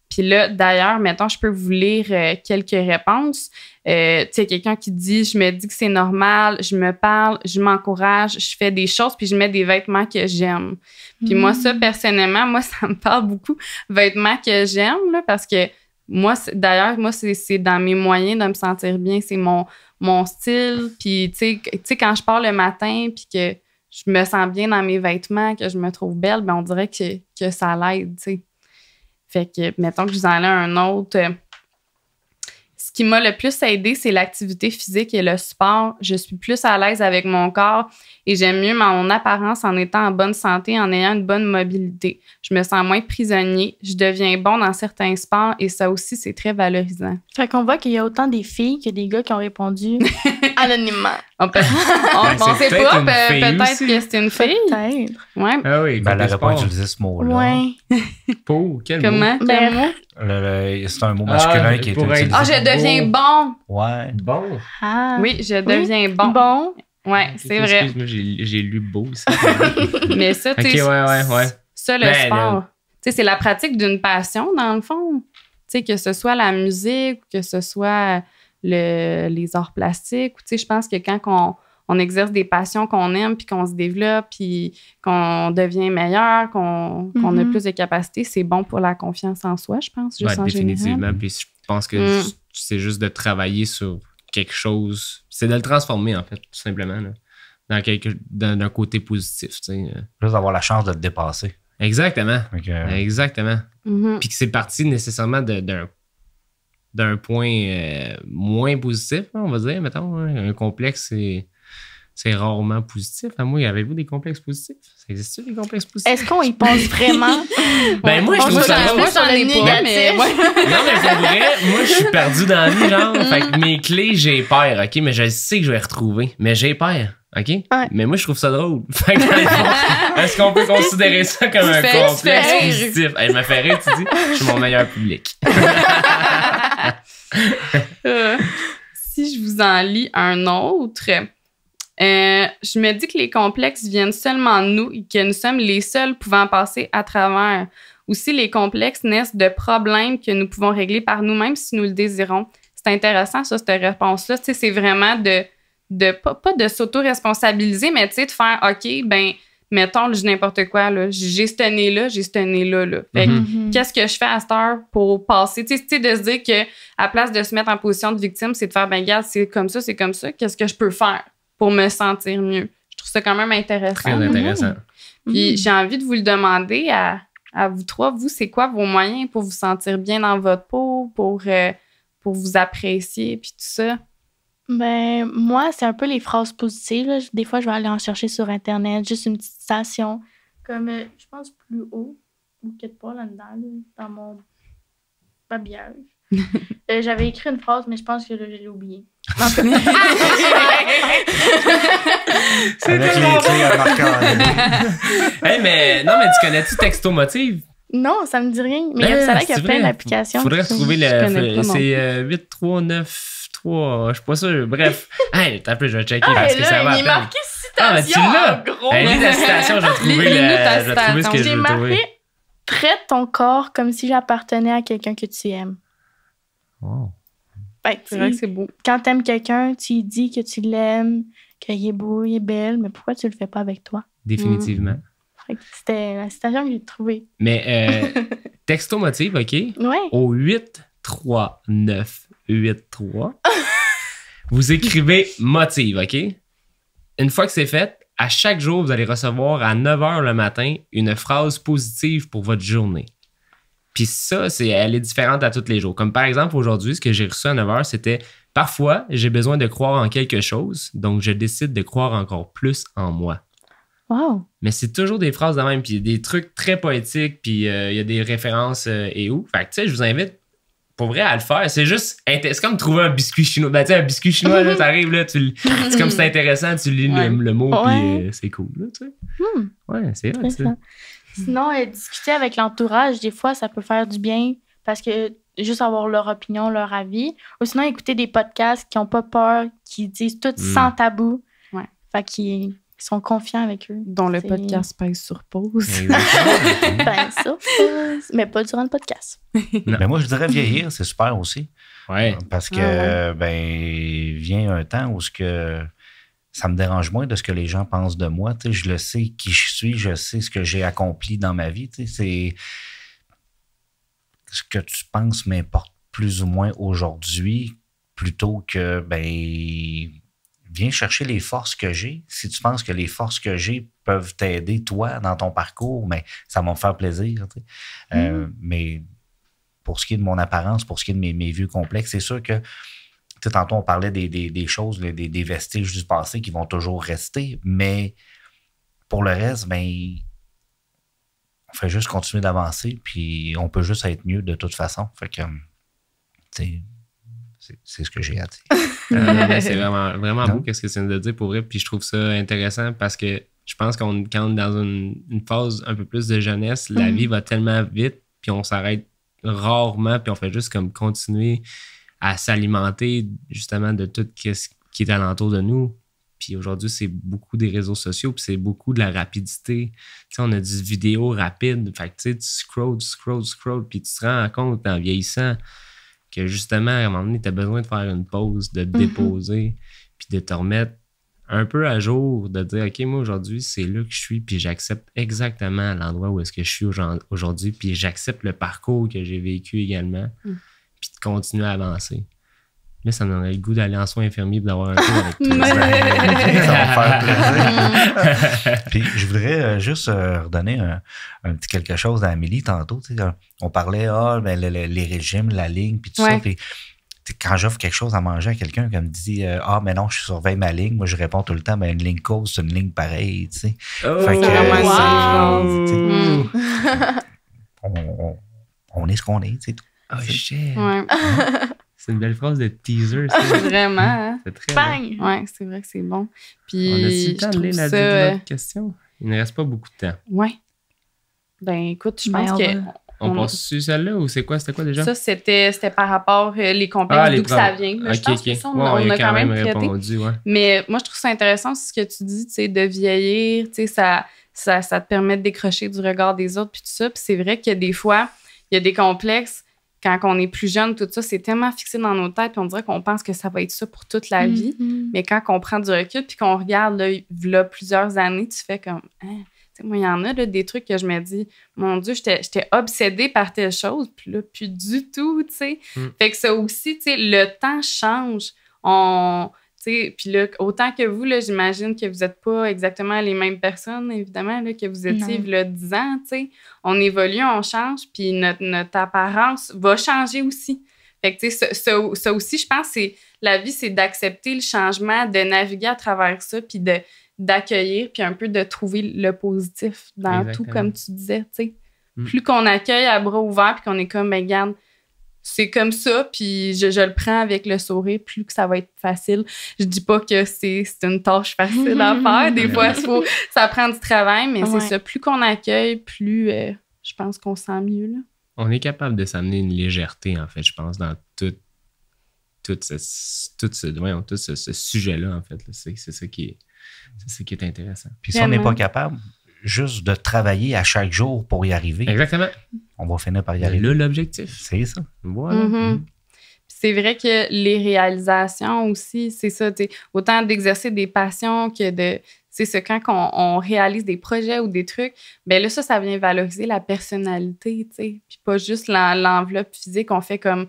Puis là, d'ailleurs, mettons, je peux vous lire quelques réponses. Tu sais, quelqu'un qui dit « Je me dis que c'est normal, je me parle, je m'encourage, je fais des choses, puis je mets des vêtements que j'aime. » Puis moi, ça, personnellement, moi, ça me parle beaucoup, vêtements que j'aime, là, parce que moi, d'ailleurs, c'est dans mes moyens de me sentir bien, c'est mon style. Puis, tu sais, quand je pars le matin, puis que je me sens bien dans mes vêtements, que je me trouve belle, ben on dirait que ça l'aide, tu sais. Fait que, mettons que je vous en ai un autre. Ce qui m'a le plus aidé, c'est l'activité physique et le sport. Je suis plus à l'aise avec mon corps et j'aime mieux mon apparence en étant en bonne santé, en ayant une bonne mobilité. Je me sens moins prisonnier. Je deviens bon dans certains sports et ça aussi, c'est très valorisant. Fait qu'on voit qu'il y a autant des filles que des gars qui ont répondu anonymement. On sait pas, peut-être que c'est une fille. Peut-être. Ouais. Ah oui, Ben, elle n'aurait pas utilisé ce mot-là. Ouais. Pour quel Comment? mot? Quel mot? C'est un mot masculin qui est utilisé. Ah, je deviens bon. Ouais. Bon. Ah. Oui, je deviens bon. Bon. Ouais, c'est vrai. Excuse-moi, j'ai lu beau ici. Mais ça, tu sais, ouais. Ça, le sport, tu sais, c'est la pratique d'une passion, dans le fond. Tu sais, que ce soit la musique, que ce soit les arts plastiques. Tu sais, je pense que quand on exerce des passions qu'on aime, puis qu'on se développe, puis qu'on devient meilleur, qu'on a plus de capacités, c'est bon pour la confiance en soi, je pense, juste en définitivement. général. Puis je pense que c'est juste de travailler sur quelque chose. C'est de le transformer, en fait, tout simplement. Là. d'un côté positif. Tu sais. Juste d'avoir la chance de te dépasser. Exactement. Exactement. Mhm. Puis que c'est parti nécessairement d'un point moins positif, on va dire, mettons. Hein. Un complexe, c'est rarement positif. À moi, avez-vous des complexes positifs? Ça existe des complexes positifs? Est-ce qu'on y pense vraiment? Ben, moi, je trouve ça drôle. Moi, j'en ai pas, mais ouais. Non, mais pour vrai, moi, je suis perdu dans la vie, genre. Fait que mes clés, j'ai peur, OK? Mais je sais que je vais les retrouver. Mais j'ai peur, OK? Ouais. Mais moi, je trouve ça drôle. Fait que, dans le fond, est-ce qu'on peut considérer ça comme un complexe positif? Hey, je me fais rire, tu dis, je suis mon meilleur public. Si je vous en lis un autre, je me dis que les complexes viennent seulement de nous et que nous sommes les seuls pouvant passer à travers. Aussi, les complexes naissent de problèmes que nous pouvons régler par nous-mêmes si nous le désirons. C'est intéressant, ça, cette réponse-là. Tu sais, c'est vraiment pas de s'auto-responsabiliser, mais tu sais, de faire, OK, ben, mettons, je dis n'importe quoi, là. J'ai ce nez-là, j'ai ce nez-là, là. Fait que, qu'est-ce que je fais à cette heure pour passer? Tu sais, de se dire que, à place de se mettre en position de victime, c'est de faire, ben, regarde, c'est comme ça. Qu'est-ce que je peux faire pour me sentir mieux? Je trouve ça quand même intéressant. Très intéressant. Puis, j'ai envie de vous le demander à vous trois. Vous, c'est quoi vos moyens pour vous sentir bien dans votre peau, pour vous apprécier, puis tout ça? Ben, moi, c'est un peu les phrases positives. Là. Des fois, je vais aller en chercher sur Internet, juste une petite citation, comme, je pense, plus haut, ou quelque part là-dedans, là, dans mon babillage. J'avais écrit une phrase, mais je pense que là, je l'ai oubliée. Avec les clés à marqueur. Hey, mais tu connais-tu Textomotive? Non, ça me dit rien. Mais ça a l'air qu'il y a plein d'applications. Faudrait retrouver c'est 8393, je suis pas sûr. Bref. Hey, t'as plus, je vais checker parce que ça va. Il est marqué citation en gros. Lis la citation, je vais trouver ce que je J'ai veux trouver. marqué « Traite ton corps comme si j'appartenais à quelqu'un que tu aimes. Wow. » C'est vrai que c'est beau. Quand t'aimes quelqu'un, tu lui dis que tu l'aimes, qu'il est beau, il est belle, mais pourquoi tu le fais pas avec toi? Définitivement. Fait que c'était la citation que j'ai trouvée. Mais Textomotive, OK? Ouais. Au 83983, vous écrivez motive, OK? Une fois que c'est fait, à chaque jour, vous allez recevoir à 9h le matin une phrase positive pour votre journée. Puis ça, elle est différente à tous les jours. Comme par exemple, aujourd'hui, ce que j'ai reçu à 9h, c'était « Parfois, j'ai besoin de croire en quelque chose, donc je décide de croire encore plus en moi. » Wow. Mais c'est toujours des phrases de même, puis des trucs très poétiques, puis il y a des références et où. Fait que, tu sais, je vous invite, pour vrai, à le faire. C'est juste, c'est comme trouver un biscuit chinois. Ben, tu sais, un biscuit chinois, là, t'arrives, là, c'est comme c'est intéressant, tu lis le mot, puis c'est cool, là, tu sais. Ouais, c'est vrai, ça. Sinon, discuter avec l'entourage, des fois, ça peut faire du bien, parce que juste avoir leur opinion, leur avis. Ou sinon, écouter des podcasts qui n'ont pas peur, qui disent tout sans tabou. Ouais. Fait qu'ils sont confiants avec eux. Dont le podcast pèse sur pause. Ben ça, mais pas durant le podcast. Mais moi, je dirais vieillir, c'est super aussi. Ouais. Parce que, vient un temps où ça me dérange moins de ce que les gens pensent de moi. Tu sais, je le sais qui je suis, je sais ce que j'ai accompli dans ma vie. Tu sais, c'est ce que tu penses m'importe plus ou moins aujourd'hui, plutôt que, viens chercher les forces que j'ai. Si tu penses que les forces que j'ai peuvent t'aider, toi, dans ton parcours, ça va me faire plaisir. Tu sais. Mais pour ce qui est de mon apparence, pour ce qui est de mes vieux complexes, c'est sûr que tantôt, on parlait des choses, des vestiges du passé qui vont toujours rester, mais pour le reste, on fait juste continuer d'avancer, puis on peut juste être mieux de toute façon. Fait que, c'est ce que j'ai à dire. C'est vraiment beau qu'est-ce que c'est de dire pour vrai, puis je trouve ça intéressant parce que je pense quand on est dans une phase un peu plus de jeunesse, la vie va tellement vite, puis on s'arrête rarement, puis on fait juste comme continuer à s'alimenter justement de tout ce qui est alentour de nous. Puis aujourd'hui, c'est beaucoup des réseaux sociaux, puis c'est beaucoup de la rapidité. Tu sais, on a des vidéos rapides. Fait que tu sais, tu scrolls, puis tu te rends compte en vieillissant que justement, à un moment donné, tu as besoin de faire une pause, de te déposer, puis de te remettre un peu à jour, de dire, OK, moi aujourd'hui, c'est là que je suis, puis j'accepte exactement l'endroit où est-ce que je suis aujourd'hui, puis j'accepte le parcours que j'ai vécu également. Puis de continuer à avancer. Là, ça me donnerait le goût d'aller en soins infirmiers et d'avoir un tour avec toi. Ça va me faire plaisir. Puis je voudrais juste redonner un petit quelque chose à Amélie tantôt. Tu sais, on parlait les régimes, la ligne, puis tout ça. Puis quand j'offre quelque chose à manger à quelqu'un qui me dit mais non, je surveille ma ligne, moi je réponds tout le temps, une ligne cause, c'est une ligne pareille. Tu sais. Fait on est ce qu'on est, c'est tout. Oh shit! Ouais. C'est une belle phrase de teaser, ça. Vraiment. Hein? C'est très Bang! bon. Ouais, c'est vrai que c'est bon. Puis, on a-tu le temps de lire la question? Il ne reste pas beaucoup de temps. Ouais. Ben, écoute, je pense que... On passe-tu celle-là ou c'était quoi déjà? Ça, c'était par rapport les complexes, d'où que ça vient. Là, je pense que ça, on a quand même répondu. Ouais. Mais moi, je trouve ça intéressant, ce que tu dis, tu sais, de vieillir, tu sais, ça te permet de décrocher du regard des autres, puis tout ça. Puis c'est vrai que des fois, il y a des complexes, quand on est plus jeune, tout ça, c'est tellement fixé dans nos têtes, puis on dirait qu'on pense que ça va être ça pour toute la vie. Mais quand on prend du recul, puis qu'on regarde, là, plusieurs années, tu fais comme... Hein? Moi, il y en a là, des trucs que je me dis, mon Dieu, j'étais obsédée par telle chose, puis là, plus du tout, tu sais. Fait que ça aussi, tu sais, le temps change. Puis là, autant que vous, là, j'imagine que vous n'êtes pas exactement les mêmes personnes, évidemment, là, que vous étiez là 10 ans, tu sais. On évolue, on change, puis notre apparence va changer aussi. Fait que, tu sais, ça aussi, je pense, la vie, c'est d'accepter le changement, de naviguer à travers ça, puis d'accueillir, puis un peu de trouver le positif dans tout, comme tu disais, tu sais. Plus qu'on accueille à bras ouverts, puis qu'on est comme, ben, regarde, c'est comme ça, puis je le prends avec le sourire, plus que ça va être facile. Je dis pas que c'est une tâche facile à faire. Des fois, ça prend du travail, mais c'est ça. Plus qu'on accueille, plus je pense qu'on se sent mieux, là. On est capable de s'amener une légèreté, en fait, je pense, dans tout ce sujet-là, en fait. C'est ça qui est intéressant. Puis si on n'est pas capable juste de travailler à chaque jour pour y arriver, exactement, on va finir par y arriver. Là, l'objectif. C'est ça. Voilà. C'est vrai que les réalisations aussi, c'est ça, autant d'exercer des passions que de... C'est ça, quand on réalise des projets ou des trucs, bien là, ça vient valoriser la personnalité, tu sais. Puis pas juste l'enveloppe physique. On fait comme,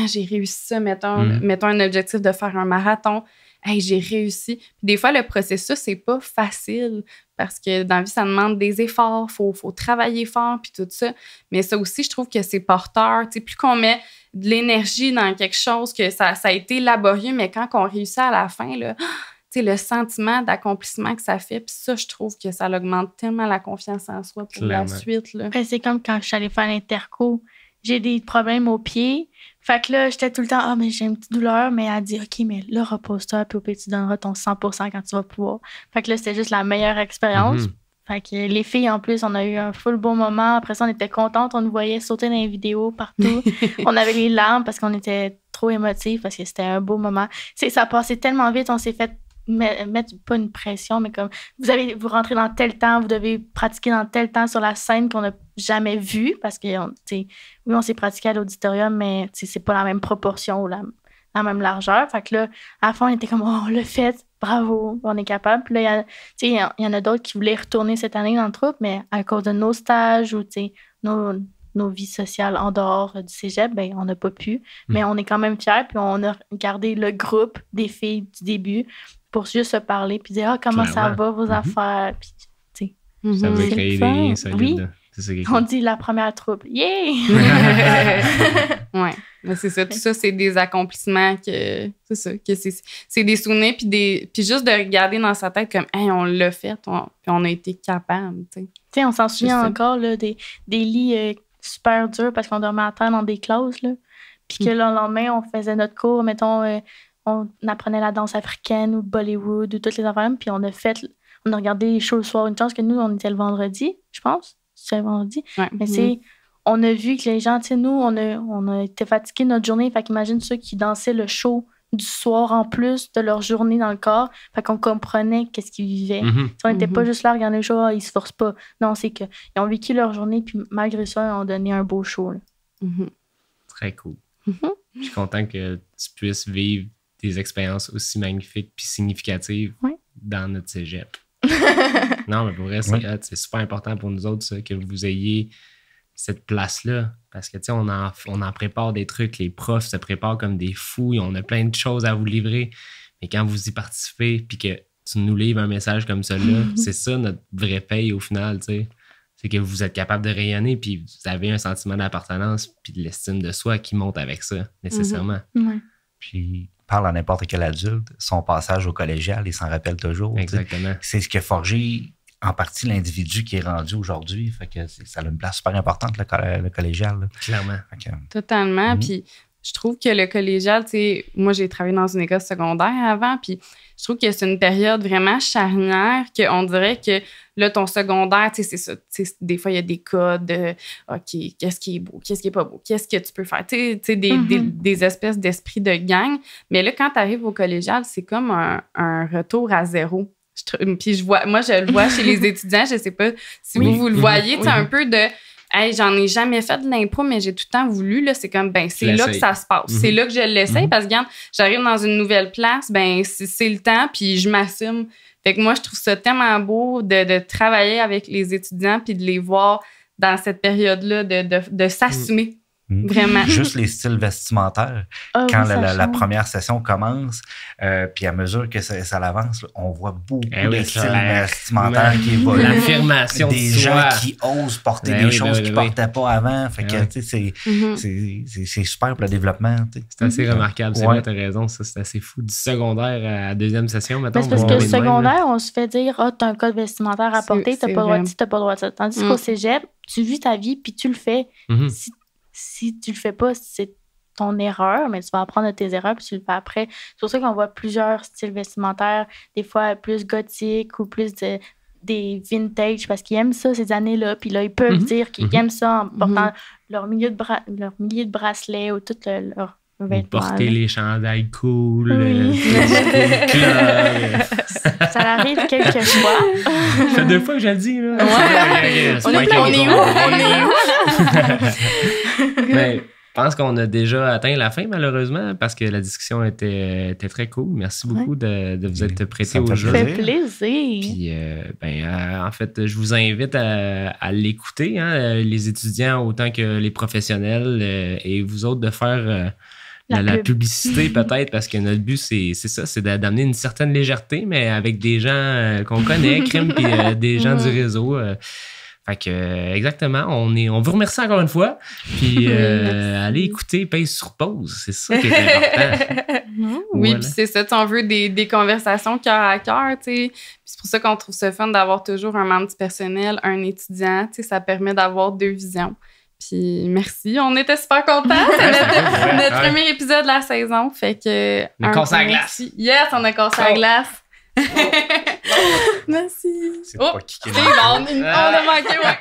j'ai réussi ça, mettons un objectif de faire un marathon. Hey, j'ai réussi. Puis des fois, le processus, c'est pas facile parce que dans la vie, ça demande des efforts, faut travailler fort, puis tout ça. Mais ça aussi, je trouve que c'est porteur. Tu sais, plus qu'on met de l'énergie dans quelque chose, que ça a été laborieux, mais quand on réussit à la fin, là, tu sais, le sentiment d'accomplissement que ça fait, puis ça, je trouve que ça augmente tellement la confiance en soi pour la suite. Là. C'est comme quand je suis allée faire l'interco. J'ai des problèmes aux pieds. Fait que là, j'étais tout le temps, mais j'ai une petite douleur, mais elle dit, OK, mais là, repose-toi, puis au pire, tu donneras ton 100% quand tu vas pouvoir. Fait que là, c'était juste la meilleure expérience. Fait que les filles, en plus, on a eu un full beau moment. Après ça, on était contentes. On nous voyait sauter dans les vidéos partout. On avait les larmes parce qu'on était trop émotifs, parce que c'était un beau moment. Ça passait tellement vite, on s'est fait mettre pas une pression, mais comme vous rentrez dans tel temps, vous devez pratiquer dans tel temps sur la scène qu'on n'a jamais vu, parce que oui, on s'est pratiqué à l'auditorium, mais c'est pas la même proportion ou la même largeur. Fait que là, à la fin, on était comme, on l'a fait, bravo, on est capable. Puis là, il y en a d'autres qui voulaient retourner cette année dans le troupe, mais à cause de nos stages ou nos vies sociales en dehors du cégep, ben, on n'a pas pu. Mais on est quand même fiers, puis on a gardé le groupe des filles du début pour juste se parler, puis dire comment ça va, vos affaires. Puis, ça veut créer des liens solides. Oui. On dit la première troupe. Yeah! Ouais. Mais c'est ça. Tout ça, c'est des accomplissements c'est des souvenirs, puis juste de regarder dans sa tête comme, hey, on l'a fait, puis on a été capable, tu sais. On s'en souvient encore, là, des lits super durs parce qu'on dormait à terre dans des classes, là. Puis que le lendemain, on faisait notre cours, mettons, on apprenait la danse africaine ou Bollywood ou toutes les affaires, puis on a regardé les shows le soir. Une chance que nous, on était le vendredi, je pense. C'est le vendredi. Ouais. Mais on a vu que les gens, nous, on a été fatigués notre journée. Fait qu'imagine ceux qui dansaient le show du soir en plus de leur journée dans le corps. Fait qu'on comprenait qu'est-ce qu'ils vivaient. On n'était pas juste là à regarder le show, ils se forcent pas. Non, c'est qu'ils ont vécu leur journée, puis malgré ça, ils ont donné un beau show. Très cool. Je suis content que tu puisses vivre des expériences aussi magnifiques puis significatives dans notre cégep. Non, mais pour vrai, c'est super important pour nous autres, ça, que vous ayez cette place-là. Parce que, tu sais, on en prépare des trucs, les profs se préparent comme des fous, on a plein de choses à vous livrer. Mais quand vous y participez, puis que tu nous livres un message comme celui-là, c'est ça notre vraie paye au final, tu sais. C'est que vous êtes capable de rayonner, puis vous avez un sentiment d'appartenance, puis de l'estime de soi qui monte avec ça, nécessairement. Ouais. Puis, parle à n'importe quel adulte, son passage au collégial, il s'en rappelle toujours. Exactement. C'est ce qui a forgé en partie l'individu qui est rendu aujourd'hui. Fait que ça a une place super importante, le collégial. Là. Clairement. Totalement. Puis je trouve que le collégial, tu sais, moi, j'ai travaillé dans une école secondaire avant, puis je trouve que c'est une période vraiment charnière, qu'on dirait que là, ton secondaire, tu sais, c'est ça. Tu sais, des fois, il y a des codes de OK, qu'est-ce qui est beau, qu'est-ce qui est pas beau, qu'est-ce que tu peux faire, tu sais, des espèces d'esprit de gang. Mais là, quand tu arrives au collégial, c'est comme un retour à zéro. Puis je le vois chez les étudiants, je sais pas si vous le voyez, tu sais, un peu de hey, j'en ai jamais fait de l'impro, mais j'ai tout le temps voulu. Là, c'est comme, ben, c'est là que ça se passe. C'est là que je l'essaye parce que, regarde, j'arrive dans une nouvelle place, ben, c'est le temps, puis je m'assume. Fait que moi, je trouve ça tellement beau de travailler avec les étudiants puis de les voir dans cette période-là, de s'assumer. Vraiment. Juste les styles vestimentaires. Quand la première session commence, puis à mesure que ça avance, on voit beaucoup de styles vestimentaires qui évoluent. L'affirmation des gens qui osent porter des choses qu'ils ne portaient pas avant. Fait que, tu sais, c'est super pour le développement. C'est assez remarquable. C'est vrai, tu as raison. Ça, c'est assez fou. Du secondaire à la deuxième session, maintenant. Parce que le secondaire, on se fait dire, tu as un code vestimentaire à porter, tu n'as pas le droit de ci, tu n'as pas le droit de ça. Tandis qu'au cégep, tu vis ta vie, puis tu le fais. Si tu le fais pas, c'est ton erreur, mais tu vas apprendre de tes erreurs puis tu le fais après. C'est pour ça qu'on voit plusieurs styles vestimentaires, des fois plus gothiques ou plus des vintage, parce qu'ils aiment ça ces années-là. Puis là, ils peuvent dire qu'ils aiment ça en portant leur millier de bracelets ou tout leur vêtement. Porter les chandails cool. Ça arrive quelques fois. Ça fait 2 fois que je le dis. Là. On est où? Mais je pense qu'on a déjà atteint la fin, malheureusement, parce que la discussion était très cool. Merci beaucoup de vous être prêté au jeu. Ça fait plaisir. Puis, en fait, je vous invite à l'écouter, hein, les étudiants autant que les professionnels et vous autres de faire la publicité peut-être, parce que notre but, c'est ça, c'est d'amener une certaine légèreté, mais avec des gens qu'on connaît, Crème, puis des gens du réseau. Fait que, exactement, on vous remercie encore une fois. Puis, allez écouter Pèse sur pause. C'est ça qui est important. Oui, puis c'est ça, on veut des conversations cœur à cœur, tu sais. Puis c'est pour ça qu'on trouve ça fun d'avoir toujours un membre du personnel, un étudiant, tu sais, ça permet d'avoir 2 visions. Puis merci, on était super contents. C'est notre premier épisode de la saison. Fait que. On a cassé la glace. Yes, on a cassé la glace. Merci. C'est pas qui on a manqué, ouais.